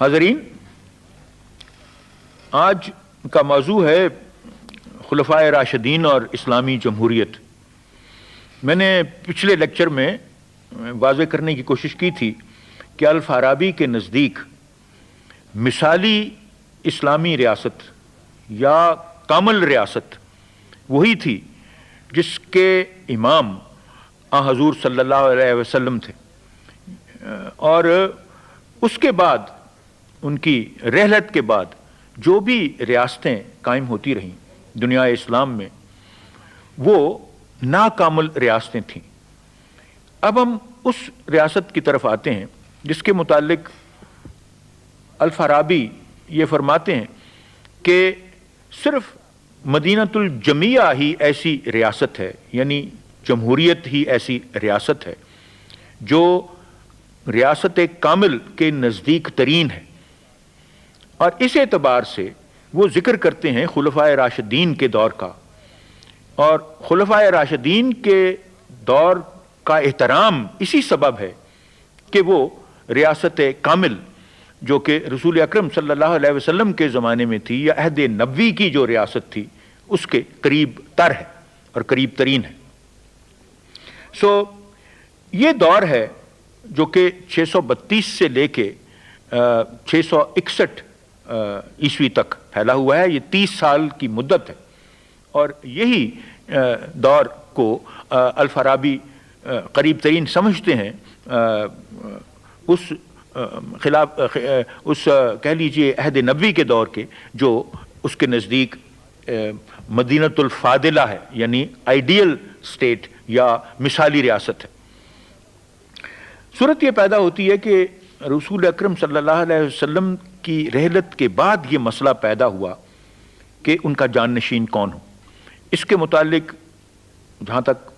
حاضرین، آج کا موضوع ہے خلفائے راشدین اور اسلامی جمہوریت۔ میں نے پچھلے لیکچر میں واضح کرنے کی کوشش کی تھی کہ الفارابی کے نزدیک مثالی اسلامی ریاست یا کامل ریاست وہی تھی جس کے امام حضور صلی اللہ علیہ وسلم تھے، اور اس کے بعد ان کی رحلت کے بعد جو بھی ریاستیں قائم ہوتی رہیں دنیا اسلام میں، وہ ناکامل ریاستیں تھیں۔ اب ہم اس ریاست کی طرف آتے ہیں جس کے متعلق الفارابی یہ فرماتے ہیں کہ صرف مدینۃ الجمیہ ہی ایسی ریاست ہے، یعنی جمہوریت ہی ایسی ریاست ہے جو ریاست کامل کے نزدیک ترین ہے، اور اس اعتبار سے وہ ذکر کرتے ہیں خلفائے راشدین کے دور کا، اور خلفائے راشدین کے دور کا احترام اسی سبب ہے کہ وہ ریاست کامل جو کہ رسول اکرم صلی اللہ علیہ وسلم کے زمانے میں تھی، یا عہد نبوی کی جو ریاست تھی، اس کے قریب تر ہے اور قریب ترین ہے۔ یہ دور ہے جو کہ 632 سے لے کے 661 عیسوی تک پھیلا ہوا ہے۔ یہ 30 سال کی مدت ہے، اور یہی دور کو الفارابی قریب ترین سمجھتے ہیں اس کہہ لیجئے عہد نبوی کے دور کے، جو اس کے نزدیک مدینۃ الفاضلہ ہے، یعنی آئیڈیل سٹیٹ یا مثالی ریاست ہے۔ صورت یہ پیدا ہوتی ہے کہ رسول اکرم صلی اللہ علیہ وسلم کی رحلت کے بعد یہ مسئلہ پیدا ہوا کہ ان کا جانشین کون ہو۔ اس کے متعلق جہاں تک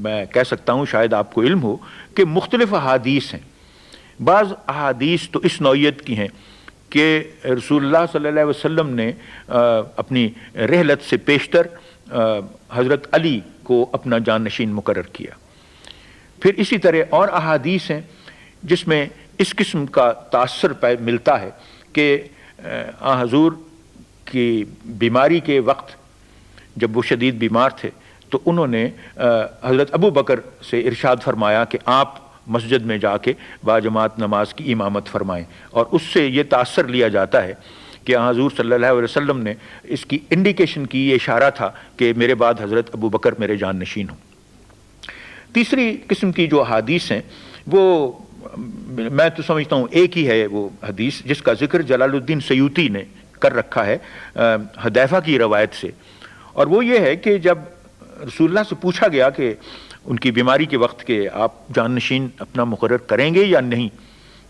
میں کہہ سکتا ہوں، شاید آپ کو علم ہو کہ مختلف احادیث ہیں۔ بعض احادیث تو اس نوعیت کی ہیں کہ رسول اللہ صلی اللہ علیہ وسلم نے اپنی رحلت سے پیشتر حضرت علی کو اپنا جانشین مقرر کیا۔ پھر اسی طرح اور احادیث ہیں جس میں اس قسم کا تاثر ملتا ہے کہ حضور کی بیماری کے وقت جب وہ شدید بیمار تھے تو انہوں نے حضرت ابو بکر سے ارشاد فرمایا کہ آپ مسجد میں جا کے باجماعت نماز کی امامت فرمائیں، اور اس سے یہ تاثر لیا جاتا ہے کہ حضور صلی اللہ علیہ وسلم نے اس کی انڈیکیشن کی، یہ اشارہ تھا کہ میرے بعد حضرت ابو بکر میرے جانشین ہوں۔ تیسری قسم کی جو حدیث ہیں وہ میں تو سمجھتا ہوں ایک ہی ہے، وہ حدیث جس کا ذکر جلال الدین سیوطی نے کر رکھا ہے حذیفہ کی روایت سے، اور وہ یہ ہے کہ جب رسول اللہ سے پوچھا گیا کہ ان کی بیماری کے وقت کہ آپ جانشین اپنا مقرر کریں گے یا نہیں،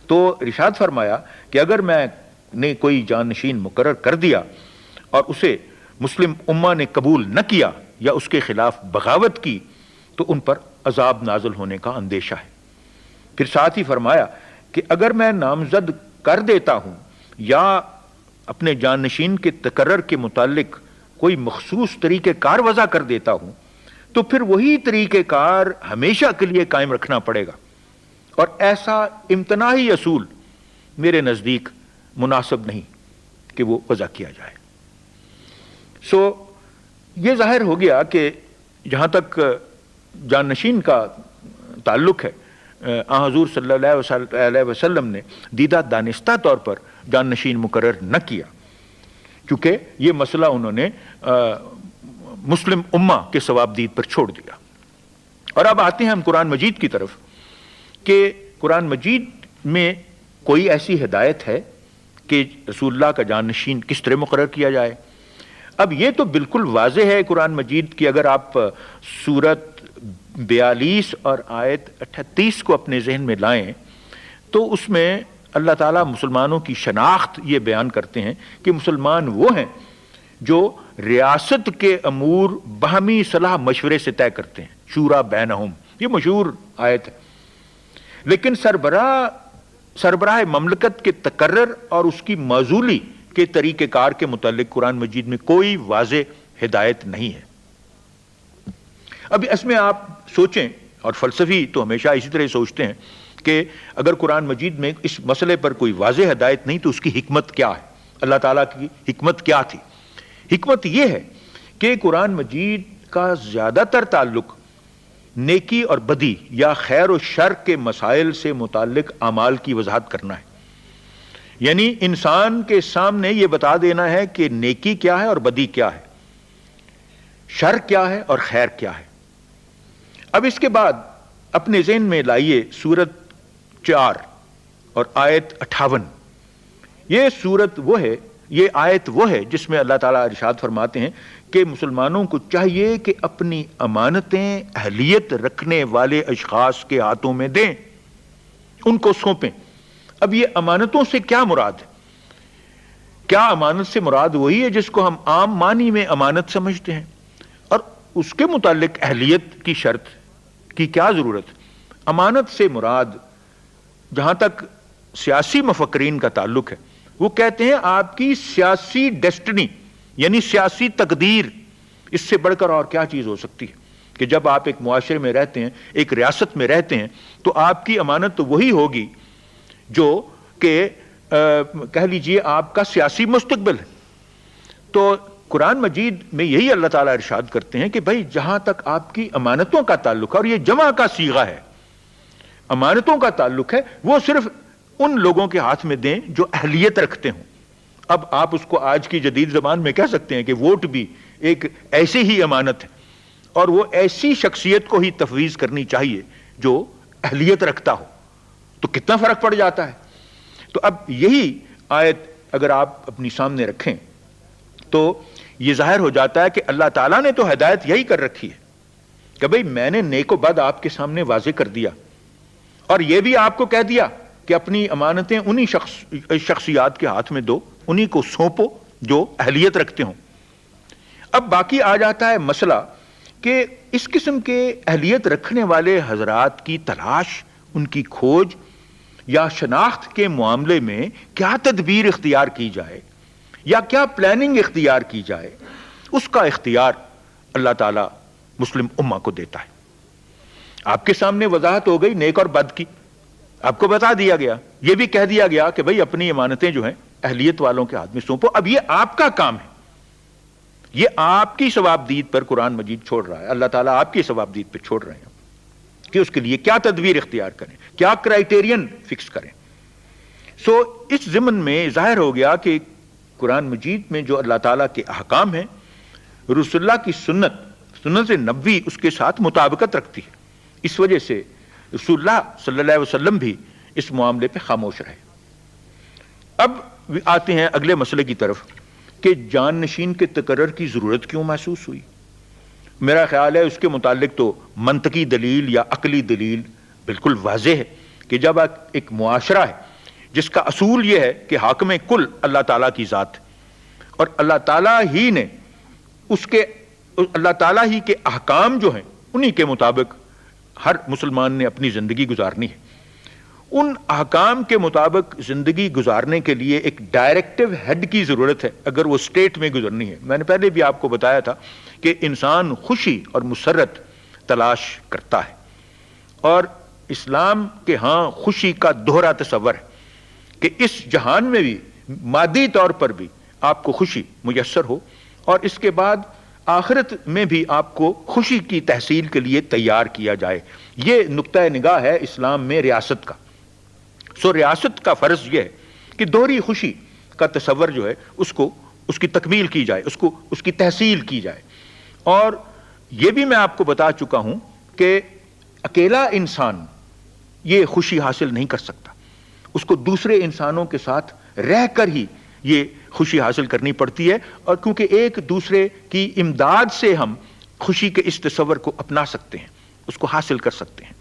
تو ارشاد فرمایا کہ اگر میں نے کوئی جانشین مقرر کر دیا اور اسے مسلم امہ نے قبول نہ کیا یا اس کے خلاف بغاوت کی تو ان پر عذاب نازل ہونے کا اندیشہ ہے۔ پھر ساتھ ہی فرمایا کہ اگر میں نامزد کر دیتا ہوں یا اپنے جانشین کے تقرر کے متعلق کوئی مخصوص طریقہ کار وضع کر دیتا ہوں تو پھر وہی طریقہ کار ہمیشہ کے لیے قائم رکھنا پڑے گا، اور ایسا امتناعی اصول میرے نزدیک مناسب نہیں کہ وہ وضع کیا جائے۔ یہ ظاہر ہو گیا کہ جہاں تک جانشین کا تعلق ہے، حضور صلی اللہ علیہ وسلم نے دیدہ دانستہ طور پر جانشین مقرر نہ کیا، کیونکہ یہ مسئلہ انہوں نے مسلم امہ کے ثوابدید پر چھوڑ دیا۔ اور اب آتے ہیں ہم قرآن مجید کی طرف کہ قرآن مجید میں کوئی ایسی ہدایت ہے کہ رسول اللہ کا جانشین کس طرح مقرر کیا جائے۔ اب یہ تو بالکل واضح ہے قرآن مجید کی، اگر آپ سورت 42 اور آیت 38 کو اپنے ذہن میں لائیں تو اس میں اللہ تعالیٰ مسلمانوں کی شناخت یہ بیان کرتے ہیں کہ مسلمان وہ ہیں جو ریاست کے امور باہمی صلاح مشورے سے طے کرتے ہیں، شورا بینہم، یہ مشہور آیت ہے۔ لیکن سربراہ مملکت کے تقرر اور اس کی معزولی کے طریقہ کار کے متعلق قرآن مجید میں کوئی واضح ہدایت نہیں ہے۔ اب اس میں آپ سوچیں، اور فلسفی تو ہمیشہ اسی طرح سوچتے ہیں کہ اگر قرآن مجید میں اس مسئلے پر کوئی واضح ہدایت نہیں تو اس کی حکمت کیا ہے، اللہ تعالیٰ کی حکمت کیا تھی؟ حکمت یہ ہے کہ قرآن مجید کا زیادہ تر تعلق نیکی اور بدی یا خیر و شر کے مسائل سے متعلق اعمال کی وضاحت کرنا ہے، یعنی انسان کے سامنے یہ بتا دینا ہے کہ نیکی کیا ہے اور بدی کیا ہے، شر کیا ہے اور خیر کیا ہے۔ اب اس کے بعد اپنے ذہن میں لائیے سورت 4 اور آیت 58۔ یہ سورت وہ ہے، یہ آیت وہ ہے جس میں اللہ تعالیٰ ارشاد فرماتے ہیں کہ مسلمانوں کو چاہیے کہ اپنی امانتیں اہلیت رکھنے والے اشخاص کے ہاتھوں میں دیں، ان کو سونپیں۔ اب یہ امانتوں سے کیا مراد ہے؟ کیا امانت سے مراد وہی ہے جس کو ہم عام معنی میں امانت سمجھتے ہیں؟ اور اس کے متعلق اہلیت کی شرط کی کیا ضرورت؟ امانت سے مراد جہاں تک سیاسی مفکرین کا تعلق ہے وہ کہتے ہیں آپ کی سیاسی ڈیسٹنی یعنی سیاسی تقدیر، اس سے بڑھ کر اور کیا چیز ہو سکتی ہے کہ جب آپ ایک معاشرے میں رہتے ہیں، ایک ریاست میں رہتے ہیں، تو آپ کی امانت تو وہی ہوگی جو کہ کہہ لیجئے آپ کا سیاسی مستقبل ہے۔ تو قرآن مجید میں یہی اللہ تعالیٰ ارشاد کرتے ہیں کہ بھائی جہاں تک آپ کی امانتوں کا تعلق ہے، اور یہ جمع کا صیغہ ہے، امانتوں کا تعلق ہے، وہ صرف ان لوگوں کے ہاتھ میں دیں جو اہلیت رکھتے ہوں۔ اب آپ اس کو آج کی جدید زبان میں کہہ سکتے ہیں کہ ووٹ بھی ایک ایسی ہی امانت ہے، اور وہ ایسی شخصیت کو ہی تفویض کرنی چاہیے جو اہلیت رکھتا ہو۔ تو کتنا فرق پڑ جاتا ہے۔ تو اب یہی آیت اگر آپ اپنی سامنے رکھیں تو یہ ظاہر ہو جاتا ہے کہ اللہ تعالیٰ نے تو ہدایت یہی کر رکھی ہے کہ بھئی میں نے نیک و بد آپ کے سامنے واضح کر دیا، اور یہ بھی آپ کو کہہ دیا کہ اپنی امانتیں انہی شخصیات کے ہاتھ میں دو، انہی کو سونپو جو اہلیت رکھتے ہوں۔ اب باقی آ جاتا ہے مسئلہ کہ اس قسم کے اہلیت رکھنے والے حضرات کی تلاش، ان کی کھوج یا شناخت کے معاملے میں کیا تدبیر اختیار کی جائے یا کیا پلاننگ اختیار کی جائے، اس کا اختیار اللہ تعالیٰ مسلم امہ کو دیتا ہے۔ آپ کے سامنے وضاحت ہو گئی نیک اور بد کی، آپ کو بتا دیا گیا، یہ بھی کہہ دیا گیا کہ بھئی اپنی امانتیں جو ہیں اہلیت والوں کے ہاتھ میں سونپو۔ اب یہ آپ کا کام ہے، یہ آپ کی ثوابدید پر قرآن مجید چھوڑ رہا ہے، اللہ تعالیٰ آپ کی ثوابدید پر چھوڑ رہے ہیں کہ اس کے لیے کیا تدبیر اختیار کریں، کیا کرائیٹیرین فکس کریں۔ سو اس ضمن میں ظاہر ہو گیا کہ قرآن مجید میں جو اللہ تعالیٰ کے احکام ہیں، رسول اللہ کی سنت نبوی اس کے ساتھ مطابقت رکھتی ہے، اس وجہ سے رسول اللہ صلی اللہ علیہ وسلم بھی اس معاملے پہ خاموش رہے۔ اب آتے ہیں اگلے مسئلے کی طرف کہ جان نشین کے تقرر کی ضرورت کیوں محسوس ہوئی؟ میرا خیال ہے اس کے متعلق تو منطقی دلیل یا عقلی دلیل بالکل واضح ہے کہ جب ایک معاشرہ ہے جس کا اصول یہ ہے کہ حاکم کل اللہ تعالیٰ کی ذات ہے، اور اللہ تعالیٰ ہی نے اللہ تعالیٰ ہی کے احکام جو ہیں انہی کے مطابق ہر مسلمان نے اپنی زندگی گزارنی ہے، ان احکام کے مطابق زندگی گزارنے کے لیے ایک ڈائریکٹو ہیڈ کی ضرورت ہے اگر وہ اسٹیٹ میں گزرنی ہے۔ میں نے پہلے بھی آپ کو بتایا تھا کہ انسان خوشی اور مسرت تلاش کرتا ہے، اور اسلام کے ہاں خوشی کا دوہرا تصور ہے کہ اس جہان میں بھی مادی طور پر بھی آپ کو خوشی میسر ہو، اور اس کے بعد آخرت میں بھی آپ کو خوشی کی تحصیل کے لیے تیار کیا جائے۔ یہ نقطہ نگاہ ہے اسلام میں ریاست کا۔ سو ریاست کا فرض یہ ہے کہ دوہری خوشی کا تصور جو ہے اس کی تکمیل کی جائے، اس کی تحصیل کی جائے۔ اور یہ بھی میں آپ کو بتا چکا ہوں کہ اکیلا انسان یہ خوشی حاصل نہیں کر سکتا، اس کو دوسرے انسانوں کے ساتھ رہ کر ہی یہ خوشی حاصل کرنی پڑتی ہے، اور کیونکہ ایک دوسرے کی امداد سے ہم خوشی کے اس تصور کو اپنا سکتے ہیں، اس کو حاصل کر سکتے ہیں،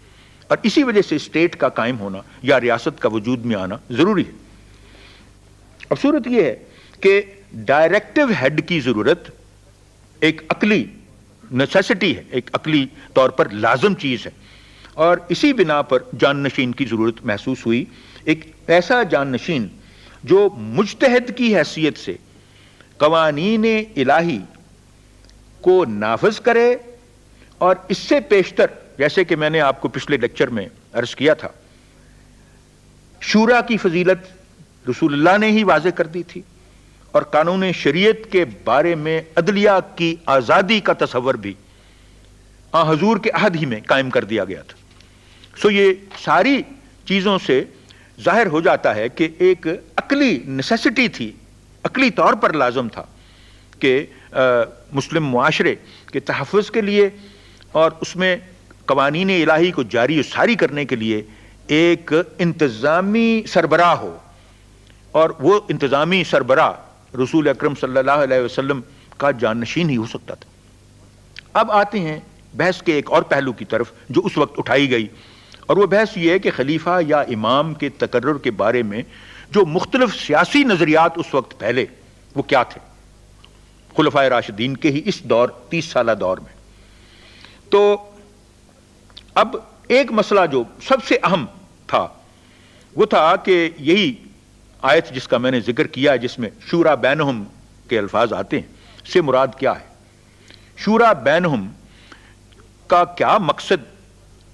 اور اسی وجہ سے اسٹیٹ کا قائم ہونا یا ریاست کا وجود میں آنا ضروری ہے۔ اب صورت یہ ہے کہ ڈائریکٹو ہیڈ کی ضرورت ایک عقلی نیسیسٹی ہے، ایک عقلی طور پر لازم چیز ہے، اور اسی بنا پر جانشین کی ضرورت محسوس ہوئی، ایک ایسا جانشین جو مجتہد کی حیثیت سے قوانین الہی کو نافذ کرے، اور اس سے پیشتر جیسے کہ میں نے آپ کو پچھلے لیکچر میں عرض کیا تھا شورا کی فضیلت رسول اللہ نے ہی واضح کر دی تھی، اور قانون شریعت کے بارے میں عدلیہ کی آزادی کا تصور بھی حضور کے عہد ہی میں قائم کر دیا گیا تھا۔ سو یہ ساری چیزوں سے ظاہر ہو جاتا ہے کہ ایک عقلی نیسیسٹی تھی، عقلی طور پر لازم تھا کہ مسلم معاشرے کے تحفظ کے لیے اور اس میں قوانین الہی کو جاری و ساری کرنے کے لیے ایک انتظامی سربراہ ہو، اور وہ انتظامی سربراہ رسول اکرم صلی اللہ علیہ وسلم کا جانشین ہی ہو سکتا تھا۔ اب آتے ہیں بحث کے ایک اور پہلو کی طرف جو اس وقت اٹھائی گئی، اور وہ بحث یہ ہے کہ خلیفہ یا امام کے تقرر کے بارے میں جو مختلف سیاسی نظریات اس وقت پھیلے وہ کیا تھے خلفائے راشدین کے ہی اس دور 30 سالہ دور میں۔ تو اب ایک مسئلہ جو سب سے اہم تھا وہ تھا کہ یہی آیت جس کا میں نے ذکر کیا ہے، جس میں شورا بینہم کے الفاظ آتے ہیں، سے مراد کیا ہے؟ شورا بینہم کا کیا مقصد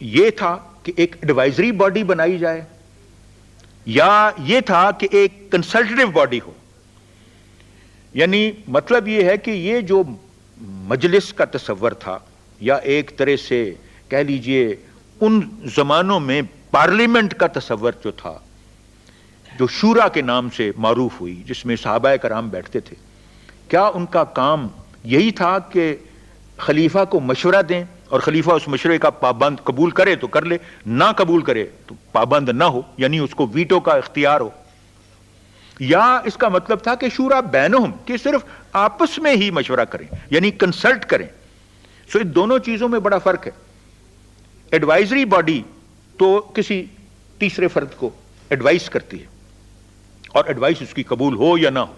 یہ تھا کہ ایک ایڈوائزری باڈی بنائی جائے، یا یہ تھا کہ ایک کنسلٹیو باڈی ہو؟ یعنی مطلب یہ ہے کہ یہ جو مجلس کا تصور تھا، یا ایک طرح سے کہہ لیجئے ان زمانوں میں پارلیمنٹ کا تصور جو تھا، جو شورا کے نام سے معروف ہوئی، جس میں صحابہ کرام بیٹھتے تھے، کیا ان کا کام یہی تھا کہ خلیفہ کو مشورہ دیں اور خلیفہ اس مشورے کا پابند قبول کرے تو کر لے، نہ قبول کرے تو پابند نہ ہو، یعنی اس کو ویٹو کا اختیار ہو؟ یا اس کا مطلب تھا کہ شورا بینہم، کہ صرف آپس میں ہی مشورہ کریں، یعنی کنسلٹ کریں؟ سو ان دونوں چیزوں میں بڑا فرق ہے۔ ایڈوائزری باڈی تو کسی تیسرے فرد کو ایڈوائز کرتی ہے اور ایڈوائز اس کی قبول ہو یا نہ ہو،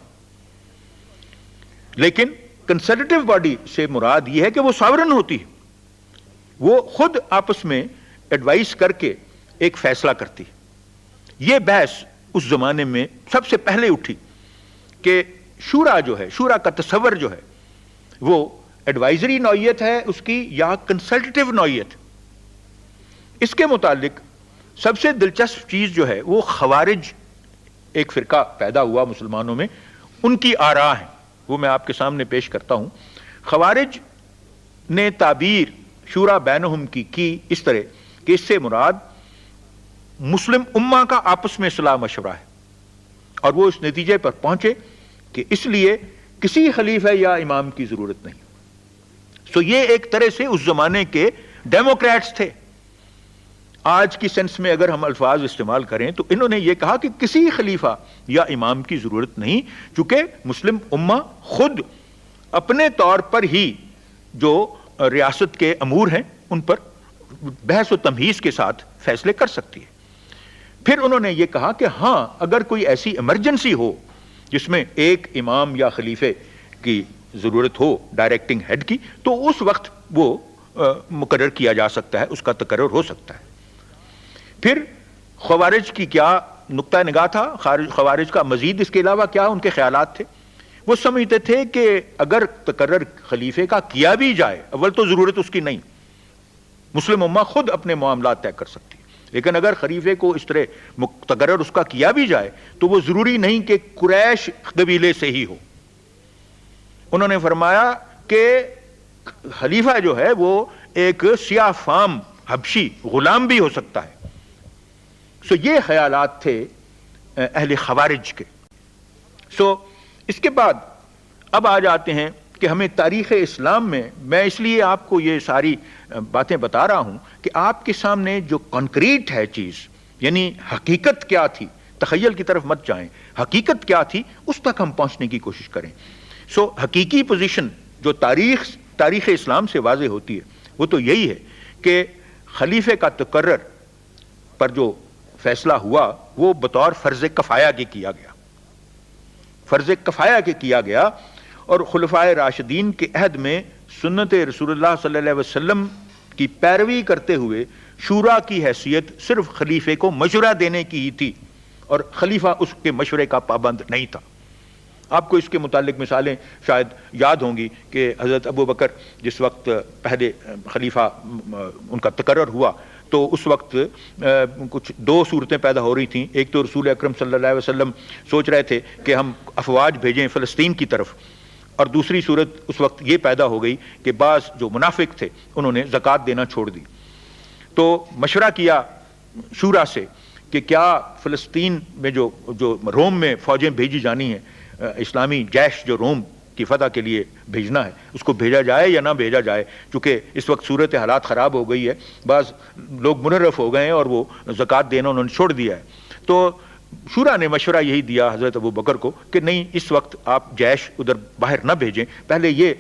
لیکن کنسلٹیو باڈی سے مراد یہ ہے کہ وہ ساورن ہوتی ہے، وہ خود آپس میں ایڈوائز کر کے ایک فیصلہ کرتی ہے۔ یہ بحث اس زمانے میں سب سے پہلے اٹھی کہ شورا جو ہے، شورا کا تصور جو ہے وہ ایڈوائزری نوعیت ہے اس کی یا کنسلٹیو نوعیت؟ اس کے متعلق سب سے دلچسپ چیز جو ہے وہ خوارج ایک فرقہ پیدا ہوا مسلمانوں میں، ان کی آراء ہیں، وہ میں آپ کے سامنے پیش کرتا ہوں۔ خوارج نے تعبیر شورا بینہم کی اس طرح کہ اس سے مراد مسلم امہ کا آپس میں صلاح مشورہ ہے، اور وہ اس نتیجے پر پہنچے کہ اس لیے کسی خلیفہ یا امام کی ضرورت نہیں۔ سو یہ ایک طرح سے اس زمانے کے ڈیموکریٹس تھے۔ آج کی سینس میں اگر ہم الفاظ استعمال کریں تو انہوں نے یہ کہا کہ کسی خلیفہ یا امام کی ضرورت نہیں، چونکہ مسلم امہ خود اپنے طور پر ہی جو ریاست کے امور ہیں ان پر بحث و تمہیز کے ساتھ فیصلے کر سکتی ہے۔ پھر انہوں نے یہ کہا کہ ہاں اگر کوئی ایسی ایمرجنسی ہو جس میں ایک امام یا خلیفے کی ضرورت ہو ڈائریکٹنگ ہیڈ کی، تو اس وقت وہ مقرر کیا جا سکتا ہے، اس کا تقرر ہو سکتا ہے۔ پھر خوارج کی کیا نقطہ نگاہ تھا؟ خوارج کا مزید اس کے علاوہ کیا ان کے خیالات تھے؟ وہ سمجھتے تھے کہ اگر تقرر خلیفے کا کیا بھی جائے، اول تو ضرورت اس کی نہیں، مسلم امہ خود اپنے معاملات طے کر سکتی ہے، لیکن اگر خلیفے کو اس طرح تقرر اس کا کیا بھی جائے تو وہ ضروری نہیں کہ قریش قبیلے سے ہی ہو۔ انہوں نے فرمایا کہ خلیفہ جو ہے وہ ایک سیاہ فام حبشی غلام بھی ہو سکتا ہے۔ سو یہ خیالات تھے اہل خوارج کے۔ سو اس کے بعد اب آ جاتے ہیں کہ ہمیں تاریخ اسلام میں اس لیے آپ کو یہ ساری باتیں بتا رہا ہوں کہ آپ کے سامنے جو کنکریٹ ہے چیز، یعنی حقیقت کیا تھی، تخیل کی طرف مت جائیں، حقیقت کیا تھی اس تک ہم پہنچنے کی کوشش کریں۔ سو حقیقی پوزیشن جو تاریخ اسلام سے واضح ہوتی ہے وہ تو یہی ہے کہ خلیفے کا تقرر پر جو فیصلہ ہوا وہ بطور فرض کفایہ کے کیا گیا، فرض کفایہ کے کیا گیا، اور خلفائے راشدین کے عہد میں سنت رسول اللہ صلی اللہ علیہ وسلم کی پیروی کرتے ہوئے شورا کی حیثیت صرف خلیفے کو مشورہ دینے کی ہی تھی، اور خلیفہ اس کے مشورے کا پابند نہیں تھا۔ آپ کو اس کے متعلق مثالیں شاید یاد ہوں گی کہ حضرت ابو بکر جس وقت پہلے خلیفہ ان کا تقرر ہوا تو اس وقت کچھ دو صورتیں پیدا ہو رہی تھیں. ایک تو رسول اکرم صلی اللہ علیہ وسلم سوچ رہے تھے کہ ہم افواج بھیجیں فلسطین کی طرف, اور دوسری صورت اس وقت یہ پیدا ہو گئی کہ بعض جو منافق تھے انہوں نے زکوٰۃ دینا چھوڑ دی. تو مشورہ کیا شورا سے کہ کیا فلسطین میں جو روم میں فوجیں بھیجی جانی ہیں, اسلامی جیش جو روم کی فتح کے لیے بھیجنا ہے, اس کو بھیجا جائے یا نہ بھیجا جائے, چونکہ اس وقت صورت حالات خراب ہو گئی ہے, بعض لوگ منحرف ہو گئے ہیں اور وہ زکوٰۃ دینا انہوں نے چھوڑ دیا ہے. تو شورا نے مشورہ یہی دیا حضرت ابو بکر کو کہ نہیں, اس وقت آپ جیش ادھر باہر نہ بھیجیں, پہلے یہ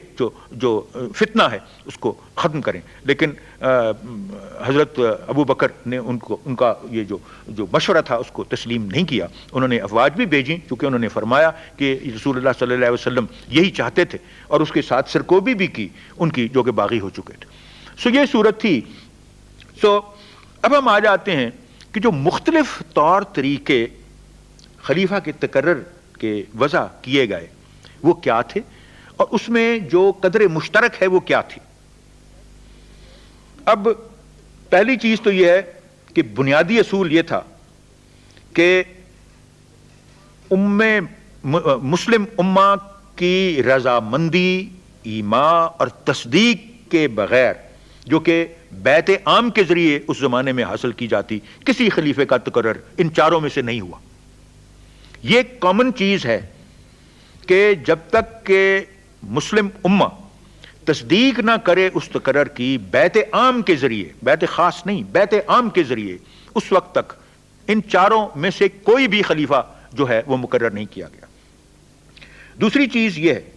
جو فتنہ ہے اس کو ختم کریں. لیکن حضرت ابو بکر نے ان کا یہ جو مشورہ تھا اس کو تسلیم نہیں کیا. انہوں نے افواج بھی بھیجیں, چونکہ انہوں نے فرمایا کہ رسول اللہ صلی اللہ علیہ وسلم یہی چاہتے تھے, اور اس کے ساتھ سرکوبی بھی کی ان کی جو کہ باغی ہو چکے تھے. سو یہ صورت تھی. سو اب ہم آ جاتے ہیں کہ جو مختلف طور طریقے خلیفہ کے تقرر کے وضع کیے گئے وہ کیا تھے, اور اس میں جو قدر مشترک ہے وہ کیا تھی. اب پہلی چیز تو یہ ہے کہ بنیادی اصول یہ تھا کہ مسلم امہ کی رضامندی, ایماء اور تصدیق کے بغیر, جو کہ بیعت عام کے ذریعے اس زمانے میں حاصل کی جاتی, کسی خلیفے کا تقرر ان چاروں میں سے نہیں ہوا. یہ کامن چیز ہے کہ جب تک کہ مسلم امہ تصدیق نہ کرے اس تقرر کی بیعت عام کے ذریعے, بیعت خاص نہیں, بیعت عام کے ذریعے, اس وقت تک ان چاروں میں سے کوئی بھی خلیفہ جو ہے وہ مقرر نہیں کیا گیا. دوسری چیز یہ ہے,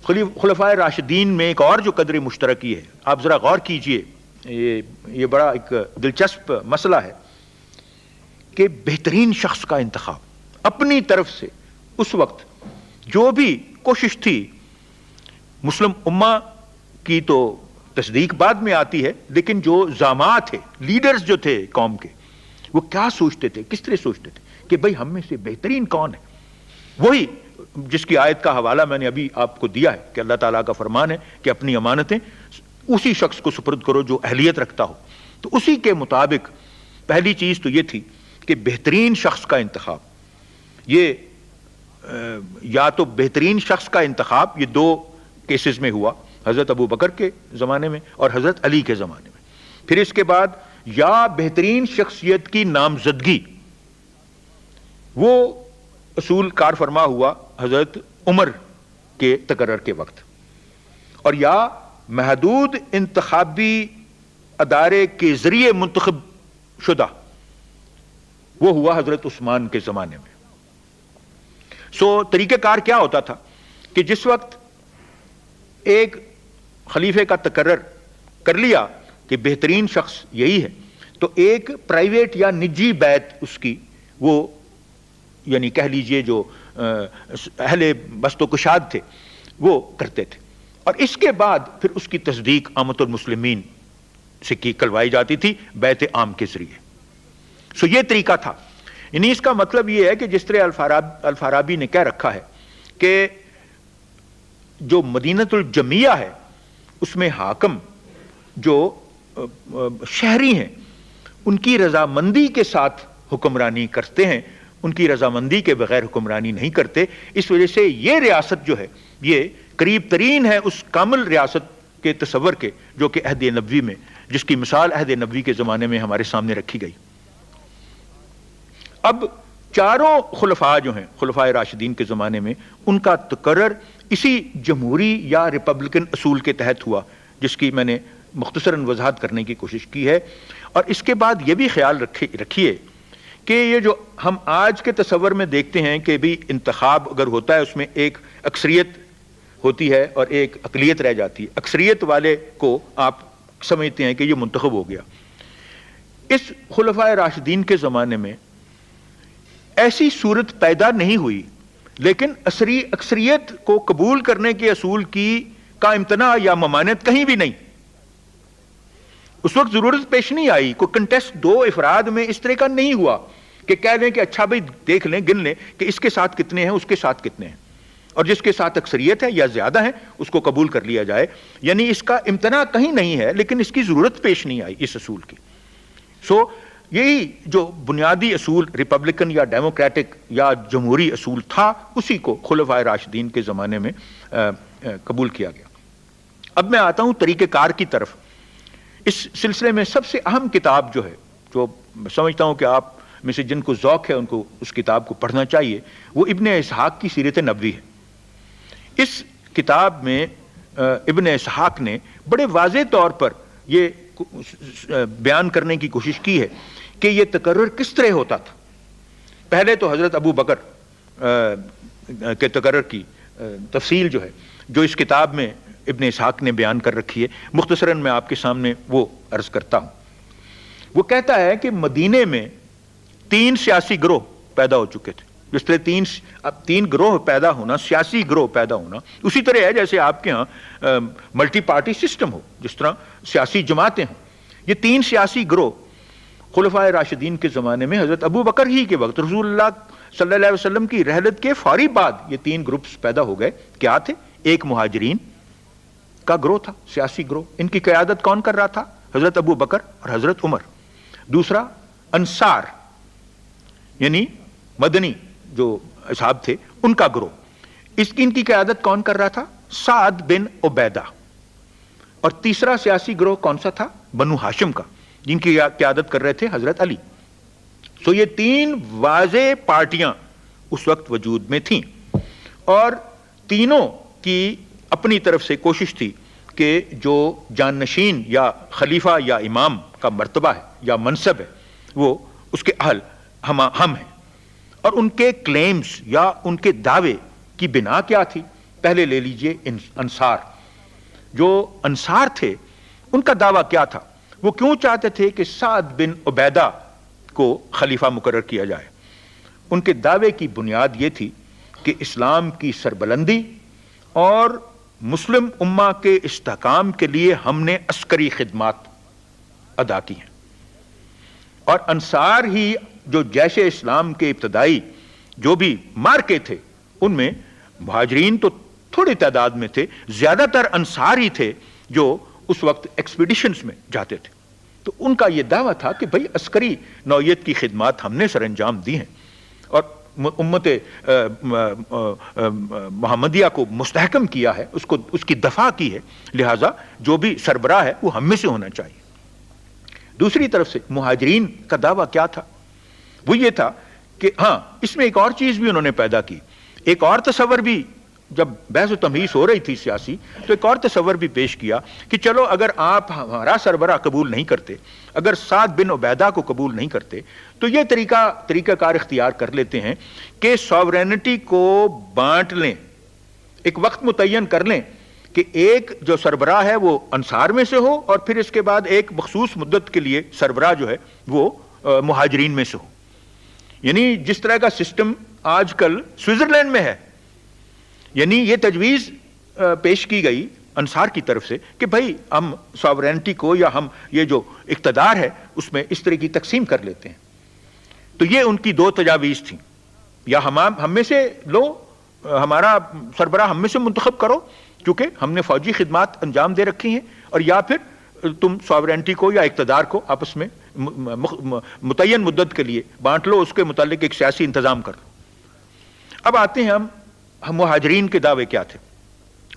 خلفائے راشدین میں ایک اور جو قدر مشترکی ہے, آپ ذرا غور کیجئے, یہ بڑا ایک دلچسپ مسئلہ ہے کہ بہترین شخص کا انتخاب. اپنی طرف سے اس وقت جو بھی کوشش تھی, مسلم امہ کی تو تصدیق بعد میں آتی ہے, لیکن جو زعماء تھے, لیڈرز جو تھے قوم کے, وہ کیا سوچتے تھے, کس طرح سوچتے تھے کہ بھئی ہم میں سے بہترین کون ہے. وہی جس کی آیت کا حوالہ میں نے ابھی آپ کو دیا ہے کہ اللہ تعالیٰ کا فرمان ہے کہ اپنی امانتیں اسی شخص کو سپرد کرو جو اہلیت رکھتا ہو. تو اسی کے مطابق پہلی چیز تو یہ تھی کہ بہترین شخص کا انتخاب. یہ یا تو بہترین شخص کا انتخاب یہ دو کیسز میں ہوا, حضرت ابو بکر کے زمانے میں اور حضرت علی کے زمانے میں. پھر اس کے بعد یا بہترین شخصیت کی نامزدگی, وہ اصول کار فرما ہوا حضرت عمر کے تقرر کے وقت, اور یا محدود انتخابی ادارے کے ذریعے منتخب شدہ, وہ ہوا حضرت عثمان کے زمانے میں. سو طریقہ کار کیا ہوتا تھا کہ جس وقت ایک خلیفے کا تقرر کر لیا کہ بہترین شخص یہی ہے, تو ایک پرائیویٹ یا نجی بیعت اس کی, وہ یعنی کہہ لیجئے جو اہل بست و کشاد تھے وہ کرتے تھے, اور اس کے بعد پھر اس کی تصدیق عامۃ المسلمین سے کی کروائی جاتی تھی بیعت عام کے ذریعے. سو یہ طریقہ تھا. یعنی اس کا مطلب یہ ہے کہ جس طرح الفارابی نے کہہ رکھا ہے کہ جو مدینۃ الجمیہ ہے اس میں حاکم جو شہری ہیں ان کی رضامندی کے ساتھ حکمرانی کرتے ہیں, ان کی رضامندی کے بغیر حکمرانی نہیں کرتے. اس وجہ سے یہ ریاست جو ہے یہ قریب ترین ہے اس کامل ریاست کے تصور کے جو کہ عہد نبوی میں, جس کی مثال عہد نبوی کے زمانے میں ہمارے سامنے رکھی گئی. اب چاروں خلفاء جو ہیں خلفائے راشدین کے زمانے میں, ان کا تقرر اسی جمہوری یا ریپبلکن اصول کے تحت ہوا, جس کی میں نے مختصراً وضاحت کرنے کی کوشش کی ہے. اور اس کے بعد یہ بھی خیال رکھیے کہ یہ جو ہم آج کے تصور میں دیکھتے ہیں کہ بھی انتخاب اگر ہوتا ہے اس میں ایک اکثریت ہوتی ہے اور ایک اقلیت رہ جاتی ہے, اکثریت والے کو آپ سمجھتے ہیں کہ یہ منتخب ہو گیا. اس خلفائے راشدین کے زمانے میں ایسی صورت پیدا نہیں ہوئی, لیکن اکثریت کو قبول کرنے کے اصول کا امتناع یا ممانعت کہیں بھی نہیں. اس وقت ضرورت پیش نہیں آئی, کوئی کنٹیسٹ دو افراد میں اس طرح کا نہیں ہوا کہ کہہ دیں کہ اچھا بھائی دیکھ لیں, گن لیں کہ اس کے ساتھ کتنے ہیں, اس کے ساتھ کتنے ہیں, اور جس کے ساتھ اکثریت ہے یا زیادہ ہیں اس کو قبول کر لیا جائے. یعنی اس کا امتناع کہیں نہیں ہے, لیکن اس کی ضرورت پیش نہیں آئی اس اصول کی. سو یہی جو بنیادی اصول ریپبلکن یا ڈیموکریٹک یا جمہوری اصول تھا، اسی کو خلفائے راشدین کے زمانے میں قبول کیا گیا۔ اب میں آتا ہوں طریقہ کار کی طرف۔ اس سلسلے میں سب سے اہم کتاب جو ہے، جو سمجھتا ہوں کہ آپ میں سے جن کو ذوق ہے ان کو اس کتاب کو پڑھنا چاہیے، وہ ابن اسحاق کی سیرت نبوی ہے۔ اس کتاب میں ابن اسحاق نے بڑے واضح طور پر یہ بیان کرنے کی کوشش کی ہے کہ یہ تقرر کس طرح ہوتا تھا۔ پہلے تو حضرت ابو بکر کے تقرر کی تفصیل جو ہے، جو اس کتاب میں ابن اسحاق نے بیان کر رکھی ہے، مختصراً میں آپ کے سامنے وہ عرض کرتا ہوں۔ وہ کہتا ہے کہ مدینے میں 3 سیاسی گروہ پیدا ہو چکے تھے۔ جس طرح تین گروہ پیدا ہونا، سیاسی گروہ پیدا ہونا، اسی طرح ہے جیسے آپ کے ہاں ملٹی پارٹی سسٹم ہو، جس طرح سیاسی جماعتیں ہوں۔ یہ 3 سیاسی گروہ خلفائے راشدین کے زمانے میں حضرت ابو بکر ہی کے وقت رسول اللہ صلی اللہ علیہ وسلم کی رحلت کے فوری بعد یہ 3 گروپس پیدا ہو گئے۔ کیا تھے؟ ایک مہاجرین کا گروہ تھا، سیاسی گروہ، ان کی قیادت کون کر رہا تھا؟ حضرت ابو بکر اور حضرت عمر۔ دوسرا انصار یعنی مدنی جو اصحاب تھے، ان کا گروہ، ان کی قیادت کون کر رہا تھا؟ سعد بن عبیدہ۔ اور تیسرا سیاسی گروہ کون سا تھا؟ بنو ہاشم کا، جن کی قیادت کر رہے تھے حضرت علی۔ سو یہ 3 واضح پارٹیاں اس وقت وجود میں تھیں، اور تینوں کی اپنی طرف سے کوشش تھی کہ جو جانشین یا خلیفہ یا امام کا مرتبہ ہے یا منصب ہے، وہ اس کے اہل ہم ہیں۔ اور ان کے کلیمز یا ان کے دعوے کی بنا کیا تھی؟ پہلے لے لیجئے انصار۔ جو انصار تھے ان کا دعویٰ کیا تھا؟ وہ کیوں چاہتے تھے کہ سعد بن عبیدہ کو خلیفہ مقرر کیا جائے؟ ان کے دعوے کی بنیاد یہ تھی کہ اسلام کی سربلندی اور مسلم امہ کے استحکام کے لیے ہم نے عسکری خدمات ادا کی ہیں، اور انصار ہی جو جیش اسلام کے ابتدائی جو بھی مارکے تھے، ان میں مہاجرین تو تھوڑی تعداد میں تھے، زیادہ تر انصار ہی تھے جو اس وقت ایکسپیڈیشنز میں جاتے تھے۔ تو ان کا یہ دعویٰ تھا کہ بھئی عسکری نوعیت کی خدمات ہم نے سر انجام دی ہیں، اور امت محمدیہ کو مستحکم کیا ہے، اس کی دفاع کی ہے، لہٰذا جو بھی سربراہ ہے وہ ہم میں سے ہونا چاہیے۔ دوسری طرف سے مہاجرین کا دعویٰ کیا تھا؟ وہ یہ تھا کہ ہاں، اس میں ایک اور چیز بھی انہوں نے پیدا کی، ایک اور تصور بھی، جب بحث و تمیز ہو رہی تھی سیاسی، تو ایک اور تصور بھی پیش کیا کہ چلو اگر آپ ہمارا سربراہ قبول نہیں کرتے، اگر سعد بن عبیدہ کو قبول نہیں کرتے، تو یہ طریقہ کار اختیار کر لیتے ہیں کہ ساورینٹی کو بانٹ لیں، ایک وقت متعین کر لیں کہ ایک جو سربراہ ہے وہ انصار میں سے ہو، اور پھر اس کے بعد ایک مخصوص مدت کے لیے سربراہ جو ہے وہ مہاجرین میں سے ہو۔ یعنی جس طرح کا سسٹم آج کل سوئٹزرلینڈ میں ہے، یعنی یہ تجویز پیش کی گئی انصار کی طرف سے کہ بھائی ہم ساورینٹی کو یا ہم یہ جو اقتدار ہے اس میں اس طرح کی تقسیم کر لیتے ہیں۔ تو یہ ان کی 2 تجاویز تھیں، یا ہم میں سے لو، ہمارا سربراہ ہم میں سے منتخب کرو کیونکہ ہم نے فوجی خدمات انجام دے رکھی ہیں، اور یا پھر تم ساورینٹی کو یا اقتدار کو آپس میں متعین مدت کے لیے بانٹ لو، اس کے متعلق ایک سیاسی انتظام کر لو۔ اب آتے ہیں ہم مہاجرین کے دعوے کیا تھے؟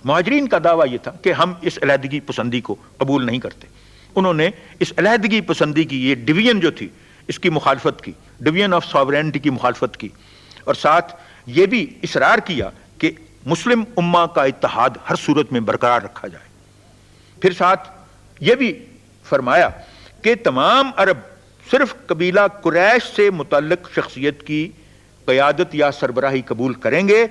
مہاجرین کا دعویٰ یہ تھا کہ ہم اس علیحدگی پسندی کو قبول نہیں کرتے۔ انہوں نے اس علیحدگی پسندی کی یہ ڈویژن جو تھی، اس کی مخالفت کی، ڈویژن آف ساورینٹی کی مخالفت کی، اور ساتھ یہ بھی اصرار کیا کہ مسلم امہ کا اتحاد ہر صورت میں برقرار رکھا جائے۔ پھر ساتھ یہ بھی فرمایا کہ تمام عرب صرف قبیلہ قریش سے متعلق شخصیت کی قیادت یا سربراہی قبول کریں گے،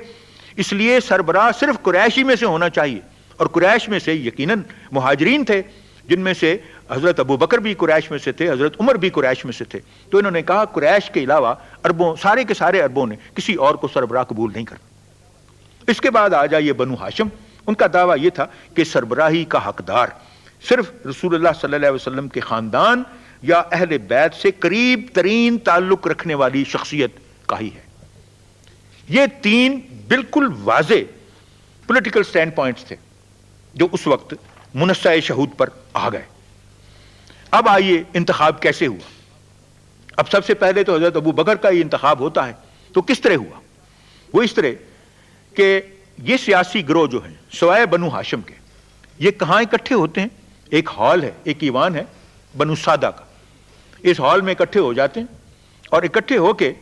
اس لیے سربراہ صرف قریشی میں سے ہونا چاہیے، اور قریش میں سے یقیناً مہاجرین تھے، جن میں سے حضرت ابو بکر بھی قریش میں سے تھے، حضرت عمر بھی قریش میں سے تھے۔ تو انہوں نے کہا قریش کے علاوہ عربوں، سارے کے سارے عربوں نے کسی اور کو سربراہ قبول نہیں کرنا۔ اس کے بعد آ جائیے بنو ہاشم، ان کا دعویٰ یہ تھا کہ سربراہی کا حقدار صرف رسول اللہ صلی اللہ علیہ وسلم کے خاندان یا اہل بیت سے قریب ترین تعلق رکھنے والی شخصیت کا ہی ہے۔ یہ 3 بالکل واضح پولیٹیکل سٹینڈ پوائنٹس تھے جو اس وقت منصہ شہود پر آ گئے۔ اب آئیے انتخاب کیسے ہوا؟ اب سب سے پہلے تو حضرت ابو بکر کا یہ انتخاب ہوتا ہے، تو کس طرح ہوا؟ وہ اس طرح کہ یہ سیاسی گروہ جو ہیں سوائے بنو ہاشم کے، یہ کہاں اکٹھے ہوتے ہیں؟ ایک ہال ہے، ایک ایوان ہے بنو سادہ کا، اس ہال میں اکٹھے ہو جاتے ہیں اور اکٹھے ہو کے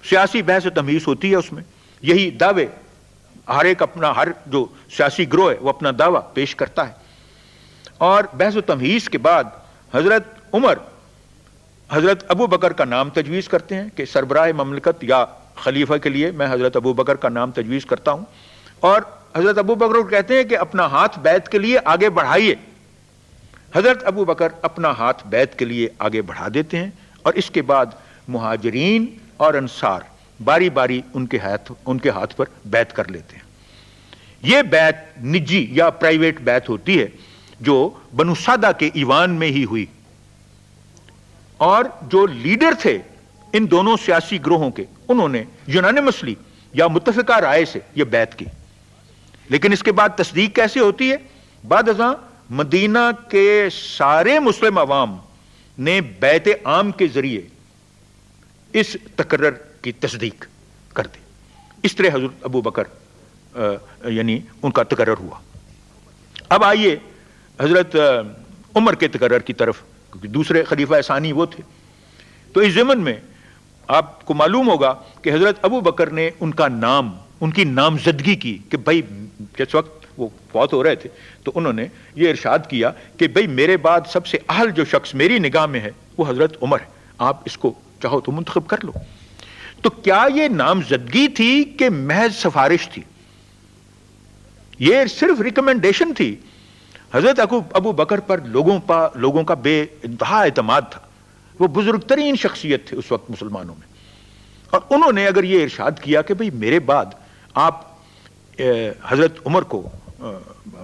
سیاسی بحث و تمہیز ہوتی ہے، اس میں یہی دعوے ہر ایک اپنا، ہر جو سیاسی گروہ ہے وہ اپنا دعویٰ پیش کرتا ہے، اور بحث و تمہیز کے بعد حضرت عمر حضرت ابو بکر کا نام تجویز کرتے ہیں کہ سربراہ مملکت یا خلیفہ کے لیے میں حضرت ابو بکر کا نام تجویز کرتا ہوں، اور حضرت ابو بکر کو کہتے ہیں کہ اپنا ہاتھ بیعت کے لیے آگے بڑھائیے۔ حضرت ابو بکر اپنا ہاتھ بیعت کے لیے آگے بڑھا دیتے ہیں، اور اس کے بعد مہاجرین اور انصار باری باری ان کے ہاتھ پر بیعت کر لیتے ہیں۔ یہ بیعت نجی یا پرائیویٹ بیعت ہوتی ہے جو بنو سادہ کے ایوان میں ہی ہوئی، اور جو لیڈر تھے ان دونوں سیاسی گروہوں کے، انہوں نے یونانیمسلی یا متفقہ رائے سے یہ بیعت کی۔ لیکن اس کے بعد تصدیق کیسے ہوتی ہے؟ بعد ازاں مدینہ کے سارے مسلم عوام نے بیعت عام کے ذریعے اس تقرر کی تصدیق کر دی۔ اس طرح حضرت ابو بکر یعنی ان کا تقرر ہوا۔ اب آئیے حضرت عمر کے تقرر کی طرف، کیونکہ دوسرے خلیفہ ثانی وہ تھے۔ تو اس ضمن میں آپ کو معلوم ہوگا کہ حضرت ابو بکر نے ان کا نام، ان کی نامزدگی کی کہ بھائی جس وقت وہ فوت ہو رہے تھے تو انہوں نے یہ ارشاد کیا کہ بھائی میرے بعد سب سے اہل جو شخص میری نگاہ میں ہے وہ حضرت عمر ہے، آپ اس کو چاہو تو منتخب کر لو۔ تو کیا یہ نامزدگی تھی کہ محض سفارش تھی؟ یہ صرف ریکمنڈیشن تھی۔ حضرت ابو بکر پر لوگوں کا بے انتہا اعتماد تھا، وہ بزرگ ترین شخصیت تھے اس وقت مسلمانوں میں، اور انہوں نے اگر یہ ارشاد کیا کہ بھئی میرے بعد آپ حضرت عمر کو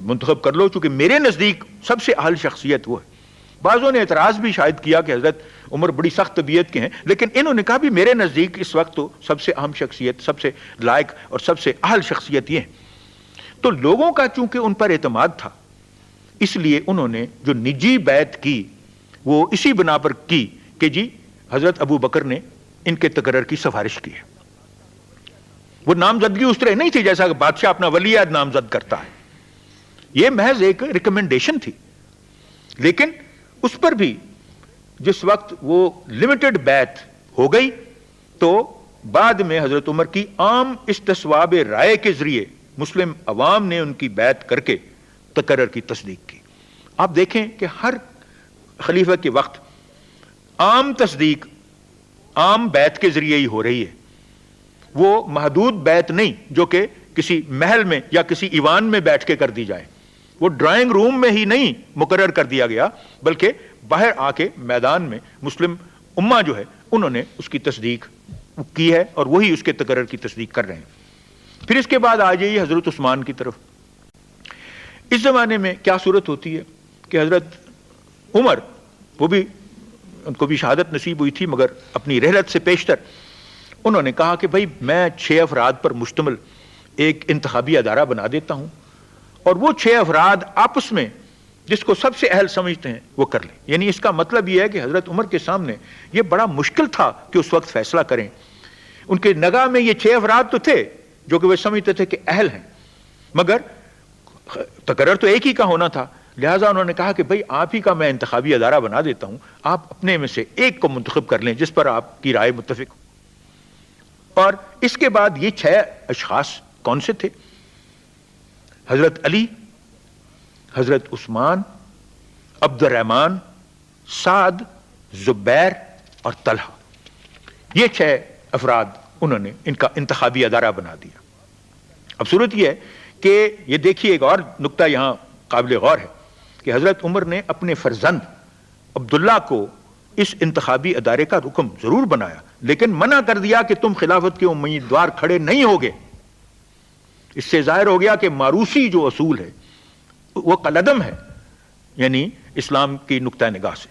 منتخب کر لو چونکہ میرے نزدیک سب سے اہل شخصیت وہ ہے۔ بعضوں نے اعتراض بھی شاید کیا کہ حضرت عمر بڑی سخت طبیعت کے ہیں، لیکن انہوں نے کہا بھی میرے نزدیک اس وقت تو سب سے اہم شخصیت، سب سے لائق اور سب سے اہل شخصیت یہ ہے۔ تو لوگوں کا چونکہ ان پر اعتماد تھا، اس لیے انہوں نے جو نجی بیعت کی وہ اسی بنا پر کی کہ جی حضرت ابو بکر نے ان کے تقرر کی سفارش کی ہے۔ وہ نامزدگی اس طرح نہیں تھی جیسا کہ بادشاہ اپنا ولی عہد نامزد کرتا ہے، یہ محض ایک ریکمنڈیشن تھی۔ لیکن اس پر بھی جس وقت وہ لمیٹڈ بیعت ہو گئی تو بعد میں حضرت عمر کی عام استصواب رائے کے ذریعے مسلم عوام نے ان کی بیعت کر کے تقرر کی تصدیق کی۔ آپ دیکھیں کہ ہر خلیفہ کے وقت عام تصدیق عام بیعت کے ذریعے ہی ہو رہی ہے، وہ محدود بیعت نہیں جو کہ کسی محل میں یا کسی ایوان میں بیٹھ کے کر دی جائے، وہ ڈرائنگ روم میں ہی نہیں مقرر کر دیا گیا بلکہ باہر آ کے میدان میں مسلم امہ جو ہے انہوں نے اس کی تصدیق کی ہے اور وہی اس کے تقرر کی تصدیق کر رہے ہیں۔ پھر اس کے بعد آ جائیے حضرت عثمان کی طرف۔ اس زمانے میں کیا صورت ہوتی ہے کہ حضرت عمر وہ بھی ان کو بھی شہادت نصیب ہوئی تھی، مگر اپنی رحلت سے پیشتر انہوں نے کہا کہ بھائی میں 6 افراد پر مشتمل ایک انتخابی ادارہ بنا دیتا ہوں، اور وہ 6 افراد آپس میں جس کو سب سے اہل سمجھتے ہیں وہ کر لیں۔ یعنی اس کا مطلب یہ ہے کہ حضرت عمر کے سامنے یہ بڑا مشکل تھا کہ اس وقت فیصلہ کریں۔ ان کے نگاہ میں یہ 6 افراد تو تھے جو کہ وہ سمجھتے تھے کہ اہل ہیں، مگر تقرر تو ایک ہی کا ہونا تھا، لہٰذا انہوں نے کہا کہ بھئی آپ ہی کا میں انتخابی ادارہ بنا دیتا ہوں، آپ اپنے میں سے ایک کو منتخب کر لیں جس پر آپ کی رائے متفق ہو۔ اور اس کے بعد یہ 6 اشخاص کون سے تھے؟ حضرت علی، حضرت عثمان، عبد الرحمن، سعد، زبیر اور طلحہ، یہ 6 افراد انہوں نے ان کا انتخابی ادارہ بنا دیا۔ اب صورت یہ ہے کہ یہ دیکھیے ایک اور نقطہ یہاں قابل غور ہے کہ حضرت عمر نے اپنے فرزند عبداللہ کو اس انتخابی ادارے کا رکن ضرور بنایا، لیکن منع کر دیا کہ تم خلافت کے امیدوار کھڑے نہیں ہوگے۔ اس سے ظاہر ہو گیا کہ ماروثی جو اصول ہے وہ قلعدم ہے، یعنی اسلام کی نقطہ نگاہ سے۔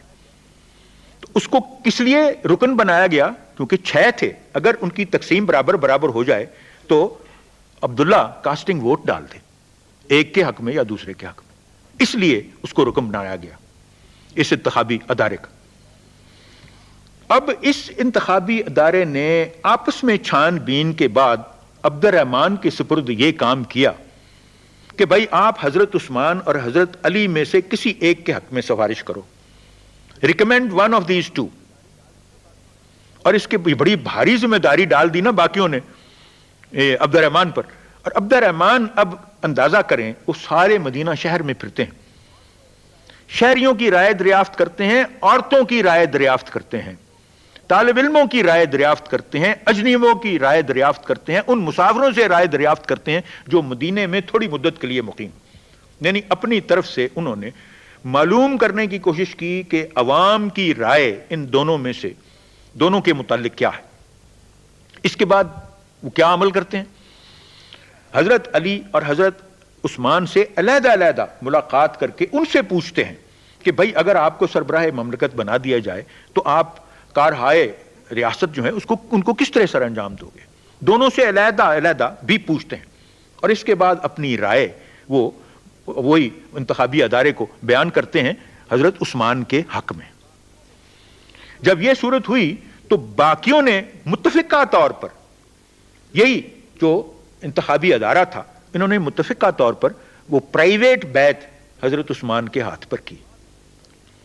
تو اس کو کس لیے رکن بنایا گیا؟ کیونکہ 6 تھے، اگر ان کی تقسیم برابر ہو جائے تو عبداللہ کاسٹنگ ووٹ ڈال دے، ایک کے حق میں یا دوسرے کے حق میں، اس لیے اس کو رکن بنایا گیا اس انتخابی ادارے کا۔ اب اس انتخابی ادارے نے آپس میں چھان بین کے بعد عبد الرحمن کے سپرد یہ کام کیا کہ بھائی آپ حضرت عثمان اور حضرت علی میں سے کسی ایک کے حق میں سفارش کرو، recommend one of these two. اور اس کی بڑی بھاری ذمہ داری ڈال دی نا باقیوں نے عبد الرحمن پر. اور عبد الرحمن اب اندازہ کریں وہ سارے مدینہ شہر میں پھرتے ہیں، شہریوں کی رائے دریافت کرتے ہیں، عورتوں کی رائے دریافت کرتے ہیں، طالب علموں کی رائے دریافت کرتے ہیں، اجنبیوں کی رائے دریافت کرتے ہیں، ان مسافروں سے رائے دریافت کرتے ہیں جو مدینے میں تھوڑی مدت کے لیے مقیم. یعنی اپنی طرف سے انہوں نے معلوم کرنے کی کوشش کی کہ عوام کی رائے ان دونوں میں سے دونوں کے متعلق کیا ہے. اس کے بعد وہ کیا عمل کرتے ہیں؟ حضرت علی اور حضرت عثمان سے علیحدہ علیحدہ ملاقات کر کے ان سے پوچھتے ہیں کہ بھائی اگر آپ کو سربراہ مملکت بنا دیا جائے تو آپ کارہائے ریاست جو ہے ان کو کس طرح سر انجام دو گے. دونوں سے علیحدہ علیحدہ بھی پوچھتے ہیں اور اس کے بعد اپنی رائے وہی انتخابی ادارے کو بیان کرتے ہیں حضرت عثمان کے حق میں. جب یہ صورت ہوئی تو باقیوں نے متفقہ طور پر یہی جو انتخابی ادارہ تھا انہوں نے متفقہ طور پر وہ پرائیویٹ بیعت حضرت عثمان کے ہاتھ پر کی،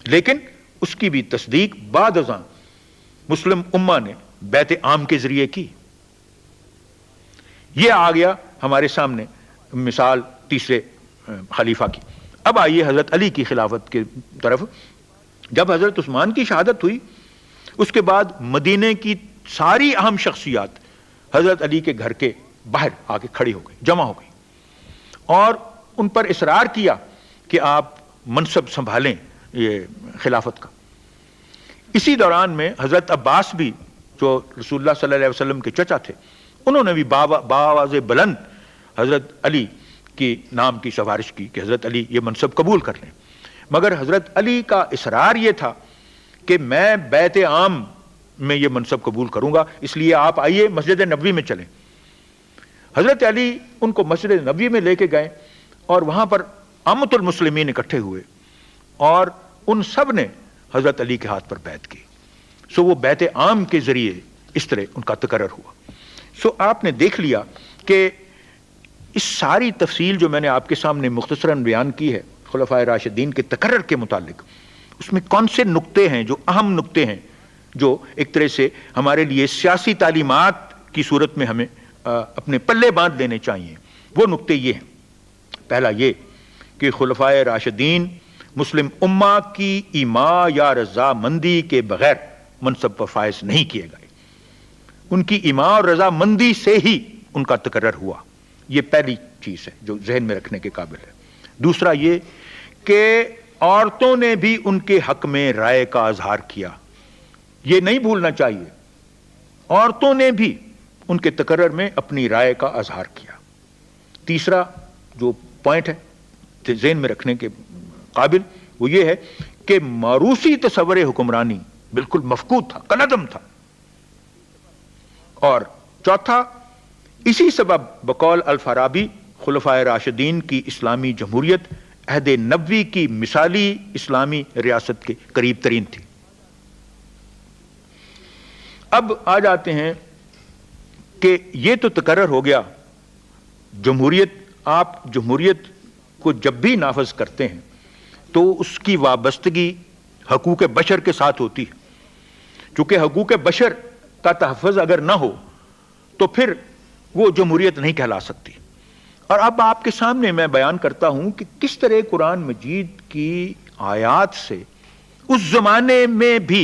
لیکن اس کی بھی تصدیق بعد ازاں مسلم امہ نے بیعت عام کے ذریعے کی. یہ آ گیا ہمارے سامنے مثال تیسرے خلیفہ کی. اب آئیے حضرت علی کی خلافت کی طرف. جب حضرت عثمان کی شہادت ہوئی اس کے بعد مدینے کی ساری اہم شخصیات حضرت علی کے گھر کے باہر آ کے کھڑی ہو گئی، جمع ہو گئی اور ان پر اصرار کیا کہ آپ منصب سنبھالیں یہ خلافت کا. اسی دوران میں حضرت عباس بھی جو رسول اللہ صلی اللہ علیہ وسلم کے چچا تھے انہوں نے بھی بآواز بلند حضرت علی کی نام کی سفارش کی کہ حضرت علی یہ منصب قبول کر لیں. مگر حضرت علی کا اصرار یہ تھا کہ میں بیعت عام میں یہ منصب قبول کروں گا، اس لیے آپ آئیے مسجد نبوی میں چلیں. حضرت علی ان کو مسجد نبوی میں لے کے گئے اور وہاں پر عامۃ المسلمین اکٹھے ہوئے اور ان سب نے حضرت علی کے ہاتھ پر بیعت کی. سو وہ بیعت عام کے ذریعے اس طرح ان کا تقرر ہوا. سو آپ نے دیکھ لیا کہ اس ساری تفصیل جو میں نے آپ کے سامنے مختصراً بیان کی ہے خلفائے راشدین کے تقرر کے متعلق، اس میں کون سے نقطے ہیں جو اہم نقطے ہیں جو ایک طرح سے ہمارے لیے سیاسی تعلیمات کی صورت میں ہمیں اپنے پلے باندھ لینے چاہیے. وہ نقطے یہ ہیں. پہلا یہ کہ خلفائے راشدین مسلم امہ کی ایما یا رضامندی کے بغیر منصب پر فائز نہیں کیے گئے، ان کی ایما اور رضامندی سے ہی ان کا تقرر ہوا. یہ پہلی چیز ہے جو ذہن میں رکھنے کے قابل ہے. دوسرا یہ کہ عورتوں نے بھی ان کے حق میں رائے کا اظہار کیا. یہ نہیں بھولنا چاہیے، عورتوں نے بھی ان کے تقرر میں اپنی رائے کا اظہار کیا. تیسرا جو پوائنٹ ہے ذہن میں رکھنے کے قابل وہ یہ ہے کہ موروثی تصور حکمرانی بالکل مفقود تھا، کالعدم تھا. اور چوتھا اسی سبب بقول الفارابی خلفائے راشدین کی اسلامی جمہوریت عہد نبوی کی مثالی اسلامی ریاست کے قریب ترین تھی. اب آ جاتے ہیں کہ یہ تو تقرر ہو گیا جمہوریت. آپ جمہوریت کو جب بھی نافذ کرتے ہیں تو اس کی وابستگی حقوق بشر کے ساتھ ہوتی ہے، چونکہ حقوق بشر کا تحفظ اگر نہ ہو تو پھر وہ جمہوریت نہیں کہلا سکتی. اور اب آپ کے سامنے میں بیان کرتا ہوں کہ کس طرح قرآن مجید کی آیات سے اس زمانے میں بھی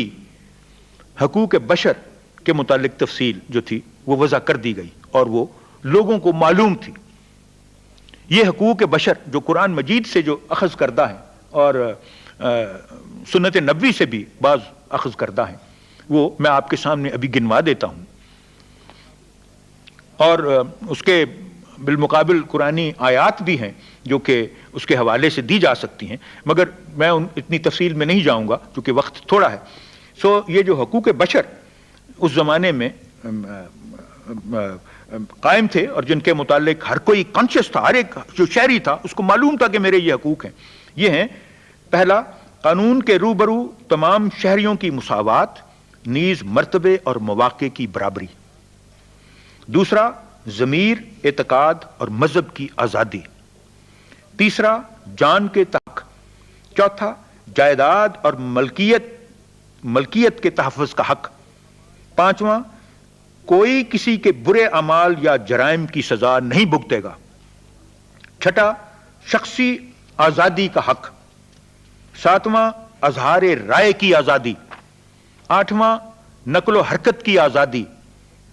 حقوق بشر کے متعلق تفصیل جو تھی وہ وضع کر دی گئی اور وہ لوگوں کو معلوم تھی. یہ حقوق بشر جو قرآن مجید سے جو اخذ کردہ ہیں اور سنت نبوی سے بھی بعض اخذ کردہ ہیں وہ میں آپ کے سامنے ابھی گنوا دیتا ہوں. اور اس کے بالمقابل قرآنی آیات بھی ہیں جو کہ اس کے حوالے سے دی جا سکتی ہیں، مگر میں اتنی تفصیل میں نہیں جاؤں گا کیونکہ وقت تھوڑا ہے. سو یہ جو حقوق بشر اس زمانے میں قائم تھے اور جن کے متعلق ہر کوئی کانشیس تھا، ہر ایک جو شہری تھا اس کو معلوم تھا کہ میرے یہ حقوق ہیں، یہ ہیں: پہلا، قانون کے روبرو تمام شہریوں کی مساوات، نیز مرتبے اور مواقع کی برابری. دوسرا ضمیر، اعتقاد اور مذہب کی آزادی. تیسرا جان کے تحق. چوتھا جائیداد اور ملکیت کے تحفظ کا حق. پانچواں کوئی کسی کے برے اعمال یا جرائم کی سزا نہیں بھگتے گا. چھٹا شخصی آزادی کا حق. ساتواں اظہار رائے کی آزادی. آٹھواں نقل و حرکت کی آزادی.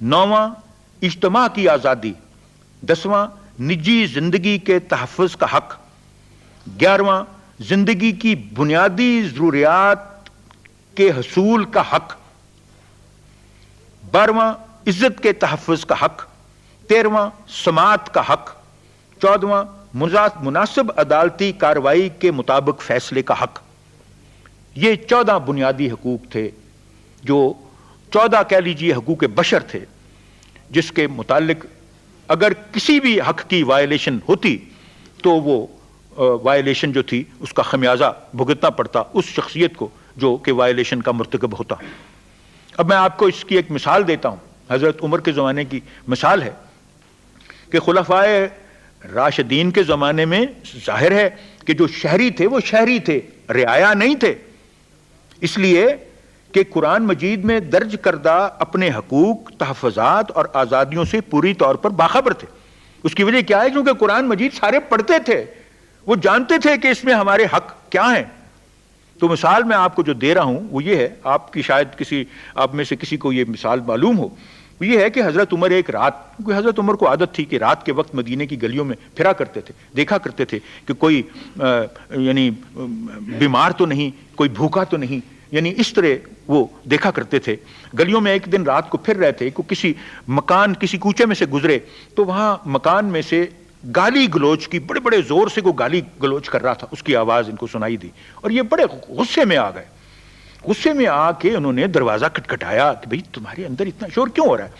نواں اجتماع کی آزادی. دسواں نجی زندگی کے تحفظ کا حق. گیارہواں زندگی کی بنیادی ضروریات کے حصول کا حق. بارہواں عزت کے تحفظ کا حق. تیرہواں سماعت کا حق. چودہواں مناسب عدالتی کارروائی کے مطابق فیصلے کا حق. یہ 14 بنیادی حقوق تھے جو 14 کہہ لیجیے حقوق بشر تھے، جس کے متعلق اگر کسی بھی حق کی وائلیشن ہوتی تو وہ وائلیشن جو تھی اس کا خمیازہ بھگتنا پڑتا اس شخصیت کو جو کہ وائلیشن کا مرتکب ہوتا. اب میں آپ کو اس کی ایک مثال دیتا ہوں. حضرت عمر کے زمانے کی مثال ہے کہ خلفائے راشدین کے زمانے میں ظاہر ہے کہ جو شہری تھے وہ شہری تھے، رعایا نہیں تھے، اس لیے کہ قرآن مجید میں درج کردہ اپنے حقوق، تحفظات اور آزادیوں سے پوری طور پر باخبر تھے. اس کی وجہ کیا ہے؟ کیونکہ قرآن مجید سارے پڑھتے تھے، وہ جانتے تھے کہ اس میں ہمارے حق کیا ہیں. تو مثال میں آپ کو جو دے رہا ہوں وہ یہ ہے، آپ کی شاید آپ میں سے کسی کو یہ مثال معلوم ہو. وہ یہ ہے کہ حضرت عمر ایک رات، کیونکہ حضرت عمر کو عادت تھی کہ رات کے وقت مدینے کی گلیوں میں پھرا کرتے تھے، دیکھا کرتے تھے کہ کوئی یعنی بیمار تو نہیں، کوئی بھوکا تو نہیں، یعنی اس طرح وہ دیکھا کرتے تھے. گلیوں میں ایک دن رات کو پھر رہے تھے، کسی مکان، کسی کوچے میں سے گزرے تو وہاں مکان میں سے گالی گلوچ کی، بڑے بڑے زور سے کوئی گالی گلوچ کر رہا تھا، اس کی آواز ان کو سنائی دی اور یہ بڑے غصے میں آ گئے. غصے میں آ کے انہوں نے دروازہ کھٹکھٹایا کہ بھئی تمہارے اندر اتنا شور کیوں ہو رہا ہے؟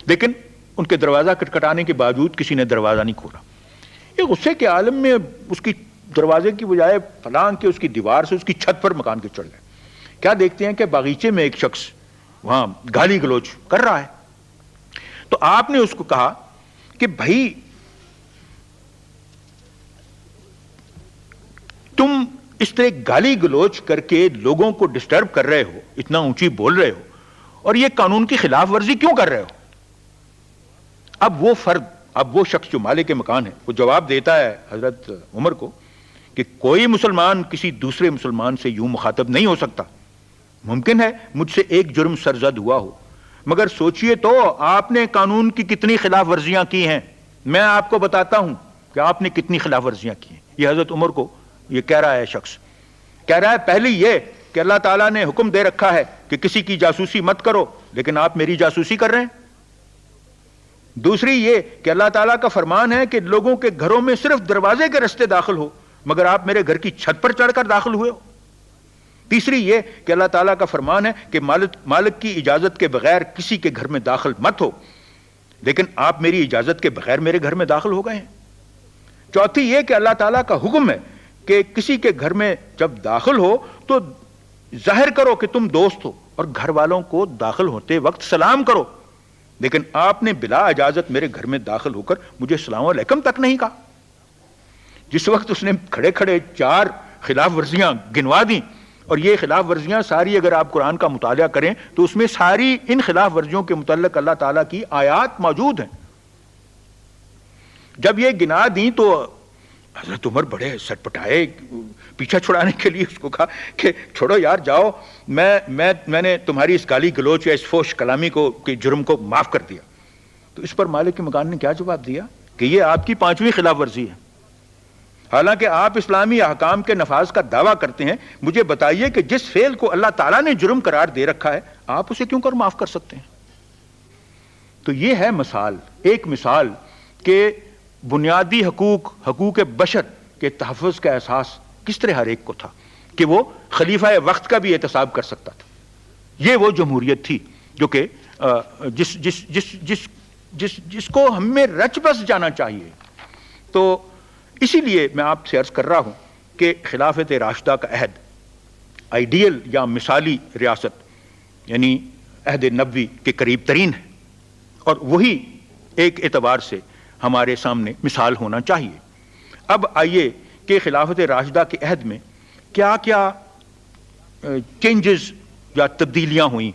لیکن ان کے دروازہ کھٹکھٹانے کے باوجود کسی نے دروازہ نہیں کھولا. یہ غصے کے عالم میں اس کی دروازے کی بجائے پھلانگ کے اس کی دیوار سے اس کی چھت پر مکان کے چڑھ گئے. کیا دیکھتے ہیں کہ باغیچے میں ایک شخص وہاں گالی گلوچ کر رہا ہے. تو آپ نے اس کو کہا کہ بھائی تم اس طرح گالی گلوچ کر کے لوگوں کو ڈسٹرب کر رہے ہو، اتنا اونچی بول رہے ہو، اور یہ قانون کی خلاف ورزی کیوں کر رہے ہو؟ اب وہ فرد، اب وہ شخص جو مالک مکان ہے، وہ جواب دیتا ہے حضرت عمر کو کہ کوئی مسلمان کسی دوسرے مسلمان سے یوں مخاطب نہیں ہو سکتا. ممکن ہے مجھ سے ایک جرم سرزد ہوا ہو، مگر سوچئے تو آپ نے قانون کی کتنی خلاف ورزیاں کی ہیں. میں آپ کو بتاتا ہوں کہ آپ نے کتنی خلاف ورزیاں کی ہیں. یہ حضرت عمر کو یہ کہہ رہا ہے شخص، کہہ رہا ہے پہلی یہ کہ اللہ تعالیٰ نے حکم دے رکھا ہے کہ کسی کی جاسوسی مت کرو، لیکن آپ میری جاسوسی کر رہے ہیں. دوسری یہ کہ اللہ تعالیٰ کا فرمان ہے کہ لوگوں کے گھروں میں صرف دروازے کے رستے داخل ہو، مگر آپ میرے گھر کی چھت پر چڑھ کر داخل ہوئے ہو. تیسری یہ کہ اللہ تعالیٰ کا فرمان ہے کہ مالک کی اجازت کے بغیر کسی کے گھر میں داخل مت ہو، لیکن آپ میری اجازت کے بغیر میرے گھر میں داخل ہو گئے ہیں. چوتھی یہ کہ اللہ تعالیٰ کا حکم ہے کہ کسی کے گھر میں جب داخل ہو تو ظاہر کرو کہ تم دوست ہو اور گھر والوں کو داخل ہوتے وقت سلام کرو، لیکن آپ نے بلا اجازت میرے گھر میں داخل ہو کر مجھے السلام علیکم تک نہیں کہا. جس وقت اس نے کھڑے کھڑے 4 خلاف ورزیاں گنوا دیں، اور یہ خلاف ورزیاں ساری اگر آپ قرآن کا مطالعہ کریں تو اس میں ساری ان خلاف ورزیوں کے متعلق اللہ تعالیٰ کی آیات موجود ہیں. جب یہ گنا دیں تو حضرت عمر بڑے سٹ پٹائے، پیچھا چھڑانے کے لیے اس کو کہا کہ چھوڑو یار، جاؤ، میں نے تمہاری اس گالی گلوچ یا اس فوش کلامی کو کہ جرم کو معاف کر دیا. تو اس پر مالک مکان نے کیا جواب دیا کہ یہ آپ کی 5ویں خلاف ورزی ہے. حالانکہ آپ اسلامی احکام کے نفاذ کا دعویٰ کرتے ہیں، مجھے بتائیے کہ جس فعل کو اللہ تعالیٰ نے جرم قرار دے رکھا ہے آپ اسے کیوں کر معاف کر سکتے ہیں؟ تو یہ ہے ایک مثال کہ بنیادی حقوق بشر کے تحفظ کا احساس کس طرح ہر ایک کو تھا کہ وہ خلیفہ وقت کا بھی احتساب کر سکتا تھا. یہ وہ جمہوریت تھی جو کہ جس کو ہمیں رچ بس جانا چاہیے. تو اسی لیے میں آپ سے عرض کر رہا ہوں کہ خلافت راشدہ کا عہد آئیڈیل یا مثالی ریاست، یعنی عہد نبوی کے قریب ترین ہے، اور وہی ایک اعتبار سے ہمارے سامنے مثال ہونا چاہیے۔ اب آئیے کہ خلافت راشدہ کے عہد میں کیا کیا چینجز یا تبدیلیاں ہوئیں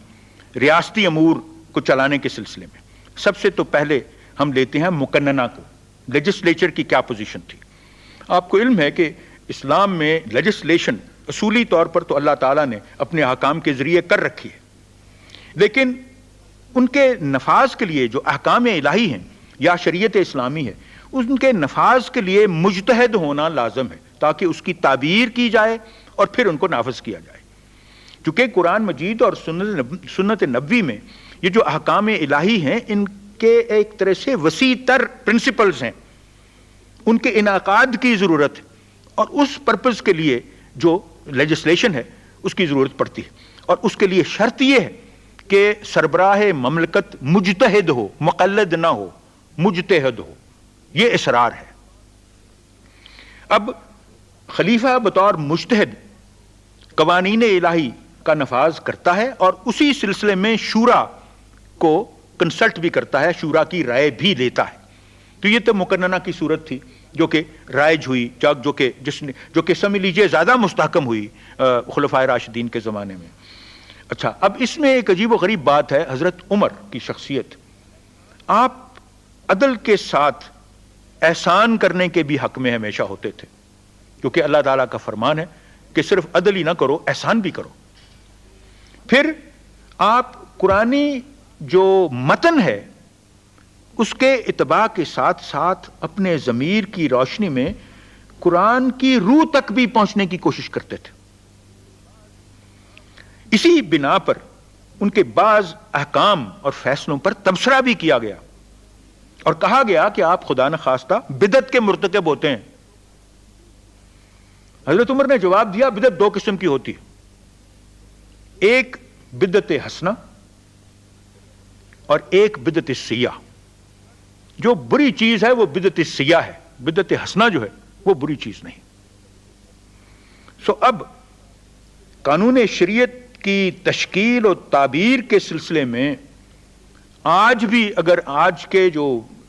ریاستی امور کو چلانے کے سلسلے میں۔ سب سے تو پہلے ہم لیتے ہیں مقننہ کو، لیجسلیچر کی کیا پوزیشن تھی۔ آپ کو علم ہے کہ اسلام میں لیجسلیشن اصولی طور پر تو اللہ تعالیٰ نے اپنے احکام کے ذریعے کر رکھی ہے، لیکن ان کے نفاذ کے لیے جو احکام الہی ہیں یا شریعت اسلامی ہے، ان کے نفاذ کے لیے مجتہد ہونا لازم ہے تاکہ اس کی تعبیر کی جائے اور پھر ان کو نافذ کیا جائے۔ چونکہ قرآن مجید اور سنت نبوی میں یہ جو احکام الہی ہیں، ان کے ایک طرح سے وسیع تر پرنسپلز ہیں، ان کے انعقاد کی ضرورت ہے، اور اس پرپز کے لیے جو لیجسلیشن ہے اس کی ضرورت پڑتی ہے، اور اس کے لیے شرط یہ ہے کہ سربراہ مملکت مجتہد ہو، مقلد نہ ہو، مجتہد ہو، یہ اصرار ہے۔ اب خلیفہ بطور مجتہد قوانین الہی کا نفاذ کرتا ہے، اور اسی سلسلے میں شورا کو کنسلٹ بھی کرتا ہے، شورا کی رائے بھی لیتا ہے۔ تو یہ تو مقننہ کی صورت تھی جو کہ رائج ہوئی، جو کہ سمجھ لیجیے زیادہ مستحکم ہوئی خلفائے راشدین کے زمانے میں۔ اچھا، اب اس میں ایک عجیب و غریب بات ہے، حضرت عمر کی شخصیت۔ آپ عدل کے ساتھ احسان کرنے کے بھی حق میں ہمیشہ ہوتے تھے، کیونکہ اللہ تعالیٰ کا فرمان ہے کہ صرف عدل ہی نہ کرو، احسان بھی کرو۔ پھر آپ قرآنی جو متن ہے اس کے اتباع کے ساتھ ساتھ اپنے ضمیر کی روشنی میں قرآن کی روح تک بھی پہنچنے کی کوشش کرتے تھے۔ اسی بنا پر ان کے بعض احکام اور فیصلوں پر تبصرہ بھی کیا گیا، اور کہا گیا کہ آپ خدا نخواستہ بدعت کے مرتکب ہوتے ہیں۔ حضرت عمر نے جواب دیا، بدعت دو قسم کی ہوتی ہے، ایک بدعت حسنہ اور ایک بدعت سیاہ۔ جو بری چیز ہے وہ بدعت سیاہ ہے، بدعت حسنہ جو ہے وہ بری چیز نہیں۔ اب قانون شریعت کی تشکیل و تعبیر کے سلسلے میں آج بھی اگر آج کے جو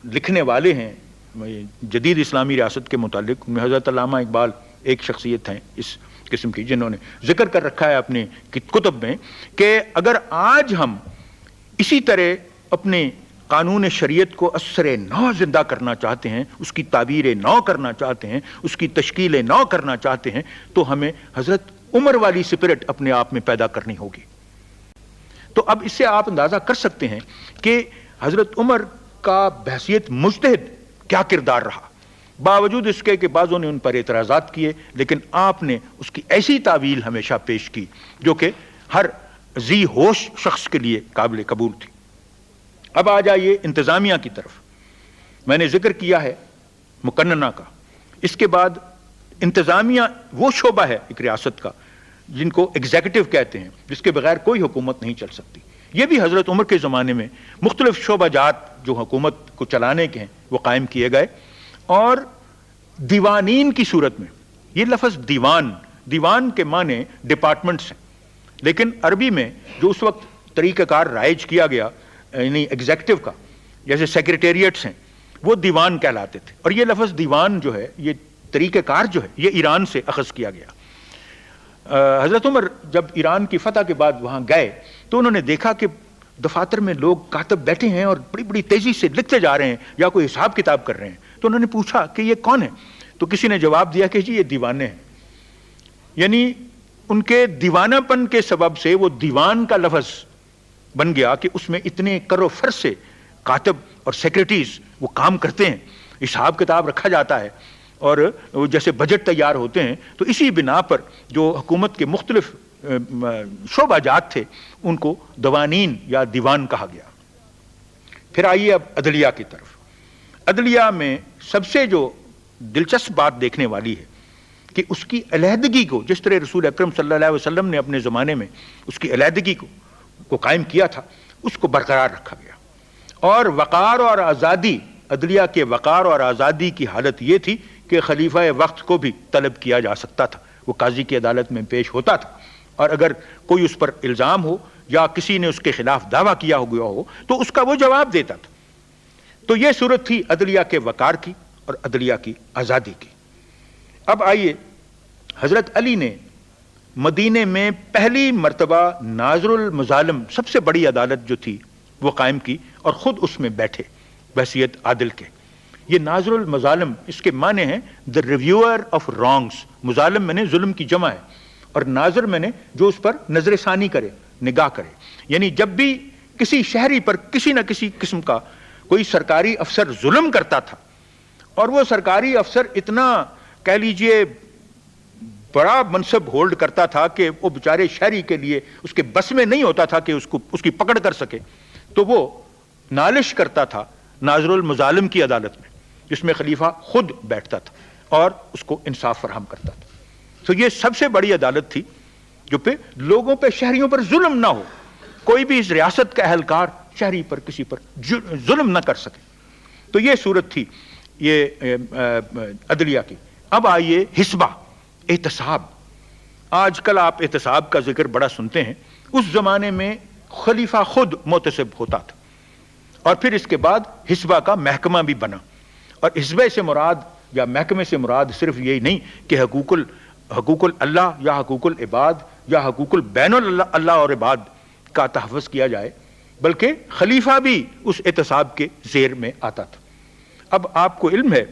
لکھنے والے ہیں جدید اسلامی ریاست کے متعلق، ان میں حضرت علامہ اقبال ایک شخصیت ہیں اس قسم کی، جنہوں نے ذکر کر رکھا ہے اپنے کتب میں کہ اگر آج ہم اسی طرح اپنے قانون شریعت کو اثر نو زندہ کرنا چاہتے ہیں، اس کی تعبیر نو کرنا چاہتے ہیں، اس کی تشکیل نو کرنا چاہتے ہیں، تو ہمیں حضرت عمر والی سپرٹ اپنے آپ میں پیدا کرنی ہوگی۔ تو اب اس سے آپ اندازہ کر سکتے ہیں کہ حضرت عمر کا بحیثیت مجتہد کیا کردار رہا، باوجود اس کے کہ بعضوں نے ان پر اعتراضات کیے، لیکن آپ نے اس کی ایسی تعویل ہمیشہ پیش کی جو کہ ہر ذی ہوش شخص کے لیے قابل قبول تھی۔ اب آ جائیے انتظامیہ کی طرف۔ میں نے ذکر کیا ہے مقننہ کا، اس کے بعد انتظامیہ وہ شعبہ ہے ایک ریاست کا جن کو ایگزیکٹو کہتے ہیں، جس کے بغیر کوئی حکومت نہیں چل سکتی۔ یہ بھی حضرت عمر کے زمانے میں مختلف شعبہ جات جو حکومت کو چلانے کے ہیں وہ قائم کیے گئے، اور دیوانین کی صورت میں۔ یہ لفظ دیوان کے معنی ڈپارٹمنٹس ہیں، لیکن عربی میں جو اس وقت طریقہ کار رائج کیا گیا یعنی ایگزیکٹو کا، جیسے سیکریٹریٹس ہیں، وہ دیوان کہلاتے تھے، اور یہ لفظ دیوان جو ہے، یہ طریقہ کار جو ہے، یہ ایران سے اخذ کیا گیا۔ حضرت عمر جب ایران کی فتح کے بعد وہاں گئے تو انہوں نے دیکھا کہ دفاتر میں لوگ کاتب بیٹھے ہیں اور بڑی بڑی تیزی سے لکھتے جا رہے ہیں یا کوئی حساب کتاب کر رہے ہیں۔ تو انہوں نے پوچھا کہ یہ کون ہے؟ تو کسی نے جواب دیا کہ جی یہ دیوانے ہیں، یعنی ان کے دیوانہ پن کے سبب سے وہ دیوان کا لفظ بن گیا کہ اس میں اتنے کر و فر سے کاتب اور سیکریٹریز وہ کام کرتے ہیں، حساب کتاب رکھا جاتا ہے، اور جیسے بجٹ تیار ہوتے ہیں۔ تو اسی بنا پر جو حکومت کے مختلف شعبہ جات تھے ان کو دوانین یا دیوان کہا گیا۔ پھر آئیے اب عدلیہ کی طرف۔ عدلیہ میں سب سے جو دلچسپ بات دیکھنے والی ہے کہ اس کی علیحدگی کو، جس طرح رسول اکرم صلی اللہ علیہ وسلم نے اپنے زمانے میں اس کی علیحدگی کو قائم کیا تھا، اس کو برقرار رکھا گیا، اور وقار اور آزادی، عدلیہ کے وقار اور آزادی کی حالت یہ تھی کہ خلیفہ وقت کو بھی طلب کیا جا سکتا تھا، وہ قاضی کی عدالت میں پیش ہوتا تھا اور اگر کوئی اس پر الزام ہو یا کسی نے اس کے خلاف دعویٰ کیا ہو تو اس کا وہ جواب دیتا تھا۔ تو یہ صورت تھی عدلیہ کے وقار کی اور عدلیہ کی آزادی کی۔ اب آئیے، حضرت علی نے مدینے میں پہلی مرتبہ ناظر المظالم، سب سے بڑی عدالت جو تھی وہ قائم کی اور خود اس میں بیٹھے بحیثیت عادل کے۔ یہ ناظر المظالم، اس کے معنی ہیں the reviewer of wrongs۔ مظالم میں نے ظلم کی جمع ہے، اور ناظر میں نے جو اس پر نظر ثانی کرے، نگاہ کرے، یعنی جب بھی کسی شہری پر کسی نہ کسی قسم کا کوئی سرکاری افسر ظلم کرتا تھا اور وہ سرکاری افسر اتنا کہہ لیجئے بڑا منصب ہولڈ کرتا تھا کہ وہ بیچارے شہری کے لیے اس کے بس میں نہیں ہوتا تھا کہ اس کی پکڑ کر سکے، تو وہ نالش کرتا تھا ناظر المظالم کی عدالت میں، جس میں خلیفہ خود بیٹھتا تھا اور اس کو انصاف فراہم کرتا تھا۔ تو یہ سب سے بڑی عدالت تھی جو پہ لوگوں پہ، شہریوں پر ظلم نہ ہو، کوئی بھی اس ریاست کا اہلکار شہری پر کسی پر ظلم نہ کر سکے۔ تو یہ صورت تھی یہ عدلیہ کی۔ اب آئیے حسبہ، احتساب۔ آج کل آپ احتساب کا ذکر بڑا سنتے ہیں، اس زمانے میں خلیفہ خود محتسب ہوتا تھا، اور پھر اس کے بعد حسبہ کا محکمہ بھی بنا۔ اور حسبہ سے مراد یا محکمے سے مراد صرف یہی نہیں کہ حقوق اللہ یا حقوق العباد یا حقوق البین اللہ اور عباد کا تحفظ کیا جائے، بلکہ خلیفہ بھی اس احتساب کے زیر میں آتا تھا۔ اب آپ کو علم ہے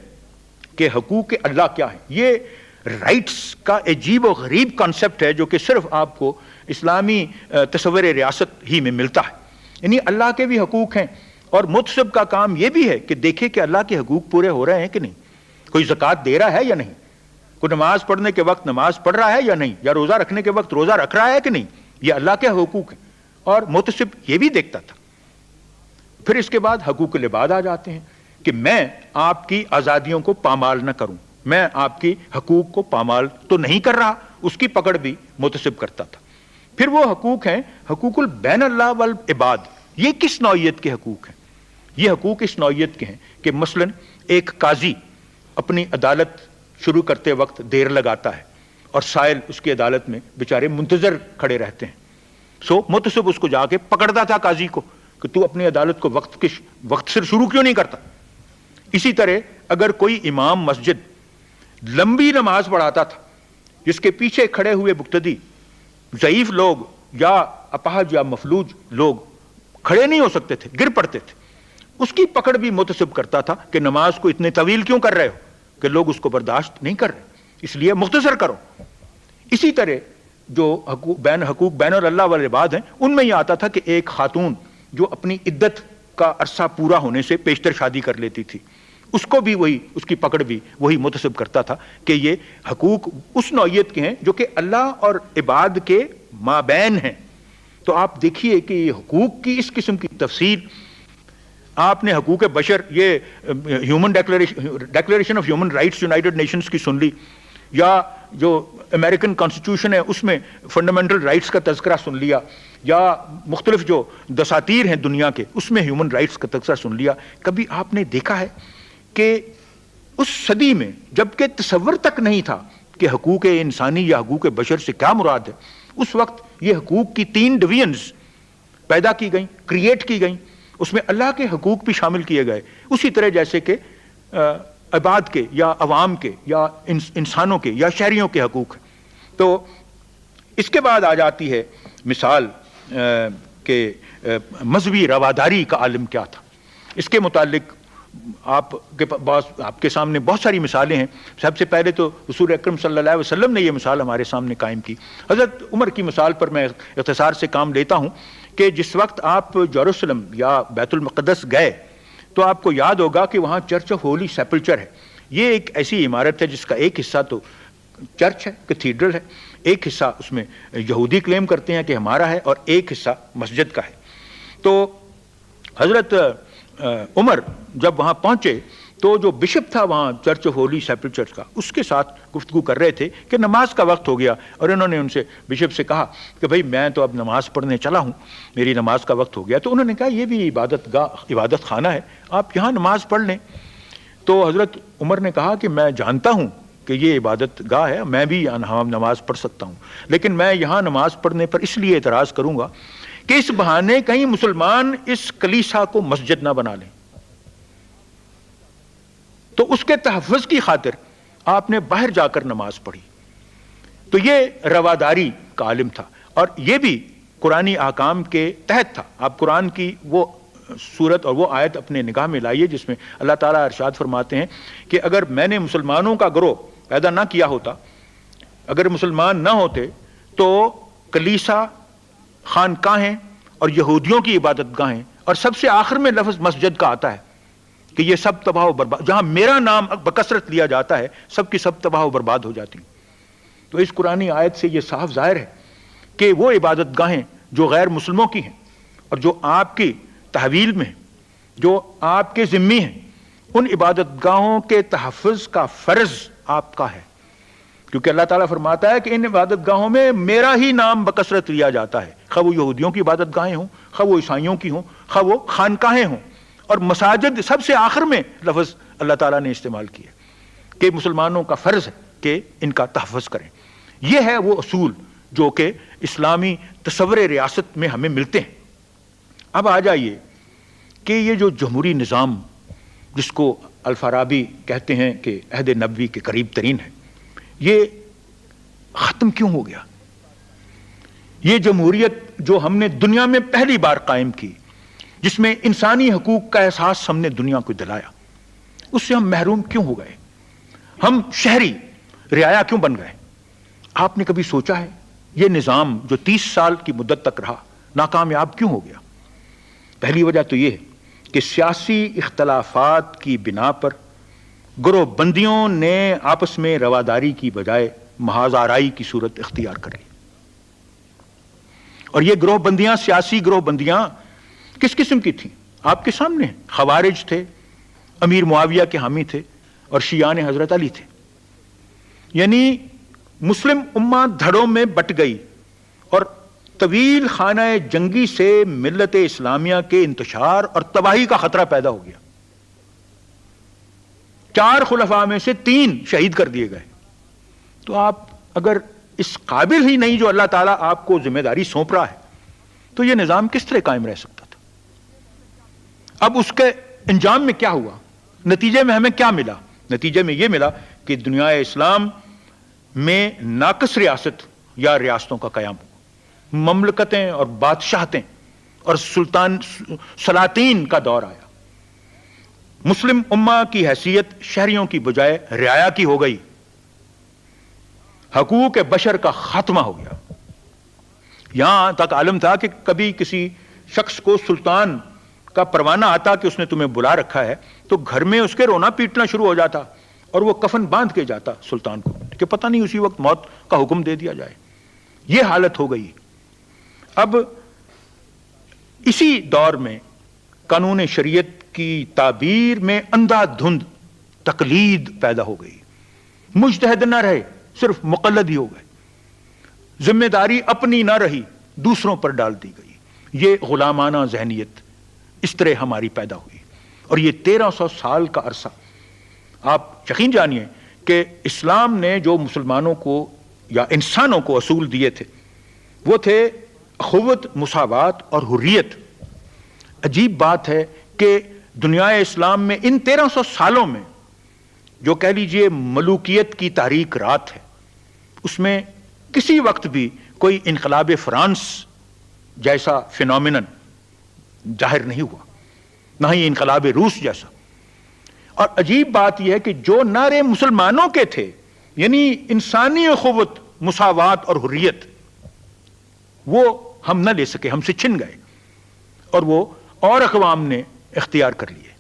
کہ حقوق اللہ کیا ہیں؟ یہ رائٹس کا عجیب و غریب کانسیپٹ ہے جو کہ صرف آپ کو اسلامی تصور ریاست ہی میں ملتا ہے۔ یعنی اللہ کے بھی حقوق ہیں، اور محتسب کا کام یہ بھی ہے کہ دیکھے کہ اللہ کے حقوق پورے ہو رہے ہیں کہ نہیں، کوئی زکوٰۃ دے رہا ہے یا نہیں، کوئی نماز پڑھنے کے وقت نماز پڑھ رہا ہے یا نہیں، یا روزہ رکھنے کے وقت روزہ رکھ رہا ہے کہ نہیں۔ یہ اللہ کے حقوق ہیں، اور محتسب یہ بھی دیکھتا تھا۔ پھر اس کے بعد حقوق العباد آ جاتے ہیں کہ میں آپ کی آزادیوں کو پامال نہ کروں، میں آپ کی حقوق کو پامال تو نہیں کر رہا، اس کی پکڑ بھی محتسب کرتا تھا۔ پھر وہ حقوق ہیں حقوق البین اللہ والعباد۔ یہ کس نوعیت کے حقوق ہیں؟ یہ حقوق اس نوعیت کے ہیں کہ مثلا ایک قاضی اپنی عدالت شروع کرتے وقت دیر لگاتا ہے، اور سائل اس کی عدالت میں بیچارے منتظر کھڑے رہتے ہیں۔ سو محتسب اس کو جا کے پکڑتا تھا قاضی کو کہ تو اپنی عدالت کو وقت سے شروع کیوں نہیں کرتا۔ اسی طرح اگر کوئی امام مسجد لمبی نماز پڑھاتا تھا، جس کے پیچھے کھڑے ہوئے مقتدی ضعیف لوگ یا اپاہج یا مفلوج لوگ کھڑے نہیں ہو سکتے تھے، گر پڑتے تھے، اس کی پکڑ بھی محتسب کرتا تھا کہ نماز کو اتنے طویل کیوں کر رہے ہو کہ لوگ اس کو برداشت نہیں کر رہے، اس لیے مختصر کرو۔ اسی طرح جو حقوق بین اللہ والعباد ہیں، ان میں یہ آتا تھا کہ ایک خاتون جو اپنی عدت کا عرصہ پورا ہونے سے پیشتر شادی کر لیتی تھی، اس کو بھی اس کی پکڑ بھی وہی محتسب کرتا تھا کہ یہ حقوق اس نوعیت کے ہیں جو کہ اللہ اور عباد کے مابین ہیں۔ تو آپ دیکھیے کہ یہ حقوق کی اس قسم کی تفصیل، آپ نے حقوق بشر، یہ human declaration of human rights United nations کی سن لی، یا جو امریکن کانسٹیٹیوشن ہے اس میں فنڈامنٹل رائٹس کا تذکرہ سن لیا، یا مختلف جو دساتیر ہیں دنیا کے اس میں ہیومن رائٹس کا تذکرہ سن لیا۔ کبھی آپ نے دیکھا ہے کہ اس صدی میں جب کہ تصور تک نہیں تھا کہ حقوق انسانی یا حقوق بشر سے کیا مراد ہے، اس وقت یہ حقوق کی 3 ڈویژنز پیدا کی گئیں، کریٹ کی گئیں، اس میں اللہ کے حقوق بھی شامل کیے گئے، اسی طرح جیسے کہ عباد کے یا عوام کے یا انسانوں کے یا شہریوں کے حقوق ہیں۔ تو اس کے بعد آ جاتی ہے مثال کہ مذہبی رواداری کا عالم کیا تھا۔ اس کے متعلق آپ کے سامنے بہت ساری مثالیں ہیں۔ سب سے پہلے تو رسول اکرم صلی اللہ علیہ وسلم نے یہ مثال ہمارے سامنے قائم کی۔ حضرت عمر کی مثال پر میں اختصار سے کام لیتا ہوں کہ جس وقت آپ یروشلم یا بیت المقدس گئے تو آپ کو یاد ہوگا کہ وہاں چرچ آف ہولی سیپلچر ہے۔ یہ ایک ایسی عمارت ہے جس کا ایک حصہ تو چرچ ہے، کیتھیڈرل ہے، ایک حصہ اس میں یہودی کلیم کرتے ہیں کہ ہمارا ہے، اور ایک حصہ مسجد کا ہے۔ تو حضرت عمر جب وہاں پہنچے تو جو بشپ تھا وہاں چرچ آف ہولی سیپلچر کا، اس کے ساتھ گفتگو کر رہے تھے کہ نماز کا وقت ہو گیا، اور انہوں نے ان سے بشپ سے کہا کہ بھائی میں تو اب نماز پڑھنے چلا ہوں، میری نماز کا وقت ہو گیا۔ تو انہوں نے کہا یہ بھی عبادت خانہ ہے، آپ یہاں نماز پڑھ لیں۔ تو حضرت عمر نے کہا کہ میں جانتا ہوں کہ یہ عبادت گاہ ہے، میں بھی یہاں نماز پڑھ سکتا ہوں، لیکن میں یہاں نماز پڑھنے پر اس لیے اعتراض کروں گا کہ اس بہانے کہیں مسلمان اس کلیسا کو مسجد نہ بنا لیں، تو اس کے تحفظ کی خاطر آپ نے باہر جا کر نماز پڑھی، تو یہ رواداری کا عالم تھا، اور یہ بھی قرآنی احکام کے تحت تھا۔ آپ قرآن کی وہ صورت اور وہ آیت اپنے نگاہ میں لائیے جس میں اللہ تعالیٰ ارشاد فرماتے ہیں کہ اگر میں نے مسلمانوں کا گروہ پیدا نہ کیا ہوتا، اگر مسلمان نہ ہوتے تو کلیسا، خانقاہیں اور یہودیوں کی عبادت گاہیں، اور سب سے آخر میں لفظ مسجد کا آتا ہے کہ یہ سب تباہ و برباد، جہاں میرا نام بکثرت لیا جاتا ہے سب کی سب تباہ و برباد ہو جاتی ہیں۔ تو اس قرآنی آیت سے یہ صاف ظاہر ہے کہ وہ عبادت گاہیں جو غیر مسلموں کی ہیں اور جو آپ کی تحویل میں ہیں، جو آپ کے ذمہ ہیں، ان عبادت گاہوں کے تحفظ کا فرض آپ کا ہے، کیونکہ اللہ تعالیٰ فرماتا ہے کہ ان عبادت گاہوں میں میرا ہی نام بکثرت لیا جاتا ہے، خواہ وہ یہودیوں کی عبادت گاہیں ہوں، خواہ وہ عیسائیوں کی ہوں، خواہ وہ خانقاہیں ہوں، اور مساجد سب سے آخر میں لفظ اللہ تعالیٰ نے استعمال کیا کہ مسلمانوں کا فرض ہے کہ ان کا تحفظ کریں۔ یہ ہے وہ اصول جو کہ اسلامی تصور ریاست میں ہمیں ملتے ہیں۔ اب آ جائیے کہ یہ جو جمہوری نظام جس کو الفارابی کہتے ہیں کہ عہد نبوی کے قریب ترین ہے، یہ ختم کیوں ہو گیا؟ یہ جمہوریت جو ہم نے دنیا میں پہلی بار قائم کی، جس میں انسانی حقوق کا احساس ہم نے دنیا کو دلایا، اس سے ہم محروم کیوں ہو گئے؟ ہم شہری رعایا کیوں بن گئے؟ آپ نے کبھی سوچا ہے یہ نظام جو 30 سال کی مدت تک رہا ناکامیاب کیوں ہو گیا؟ پہلی وجہ تو یہ ہے کہ سیاسی اختلافات کی بنا پر گروہ بندیوں نے آپس میں رواداری کی بجائے محاذ آرائی کی صورت اختیار کر لی، اور یہ گروہ بندیاں، سیاسی گروہ بندیاں کس قسم کی تھیں؟ آپ کے سامنے ہیں۔ خوارج تھے، امیر معاویہ کے حامی تھے، اور شیعان حضرت علی تھے۔ یعنی مسلم امہ دھڑوں میں بٹ گئی، اور طویل خانہ جنگی سے ملت اسلامیہ کے انتشار اور تباہی کا خطرہ پیدا ہو گیا۔ 4 خلفاء میں سے 3 شہید کر دیے گئے۔ تو آپ اگر اس قابل ہی نہیں جو اللہ تعالیٰ آپ کو ذمہ داری سونپ رہا ہے، تو یہ نظام کس طرح قائم رہ سکتا تھا؟ اب اس کے انجام میں کیا ہوا؟ نتیجے میں ہمیں کیا ملا؟ نتیجے میں یہ ملا کہ دنیا اسلام میں ناقص ریاست یا ریاستوں کا قیام ہوا، مملکتیں اور بادشاہتیں اور سلاطین کا دور آیا۔ مسلم امہ کی حیثیت شہریوں کی بجائے رعایا کی ہو گئی، حقوق بشر کا خاتمہ ہو گیا۔ یہاں تک عالم تھا کہ کبھی کسی شخص کو سلطان کا پروانہ آتا کہ اس نے تمہیں بلا رکھا ہے، تو گھر میں اس کے رونا پیٹنا شروع ہو جاتا، اور وہ کفن باندھ کے جاتا سلطان کو کہ پتہ نہیں اسی وقت موت کا حکم دے دیا جائے۔ یہ حالت ہو گئی۔ اب اسی دور میں قانون شریعت کی تعبیر میں اندھا دھند تقلید پیدا ہو گئی، مجتہد نہ رہے، صرف مقلد ہی ہو گئے، ذمہ داری اپنی نہ رہی، دوسروں پر ڈال دی گئی۔ یہ غلامانہ ذہنیت اس طرح ہماری پیدا ہوئی، اور یہ 1300 سال کا عرصہ آپ یقین جانیے کہ اسلام نے جو مسلمانوں کو یا انسانوں کو اصول دیے تھے وہ تھے اخوت، مساوات اور حریت۔ عجیب بات ہے کہ دنیا اسلام میں ان 1300 سالوں میں جو کہہ لیجئے ملوکیت کی تاریک رات ہے، اس میں کسی وقت بھی کوئی انقلاب فرانس جیسا فینومینن ظاہر نہیں ہوا، نہ ہی انقلاب روس جیسا۔ اور عجیب بات یہ ہے کہ جو نعرے مسلمانوں کے تھے، یعنی انسانی اخوت، مساوات اور حریت، وہ ہم نہ لے سکے، ہم سے چھن گئے، اور وہ اور اقوام نے اختیار کر لیے۔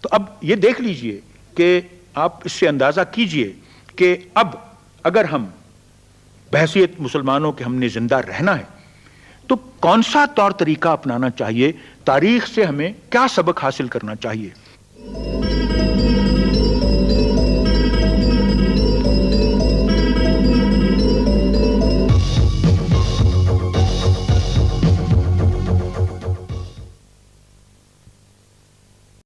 تو اب یہ دیکھ لیجئے کہ آپ اس سے اندازہ کیجئے کہ اب اگر ہم بحیثیت مسلمانوں کے ہم نے زندہ رہنا ہے تو کون سا طور طریقہ اپنانا چاہیے، تاریخ سے ہمیں کیا سبق حاصل کرنا چاہیے۔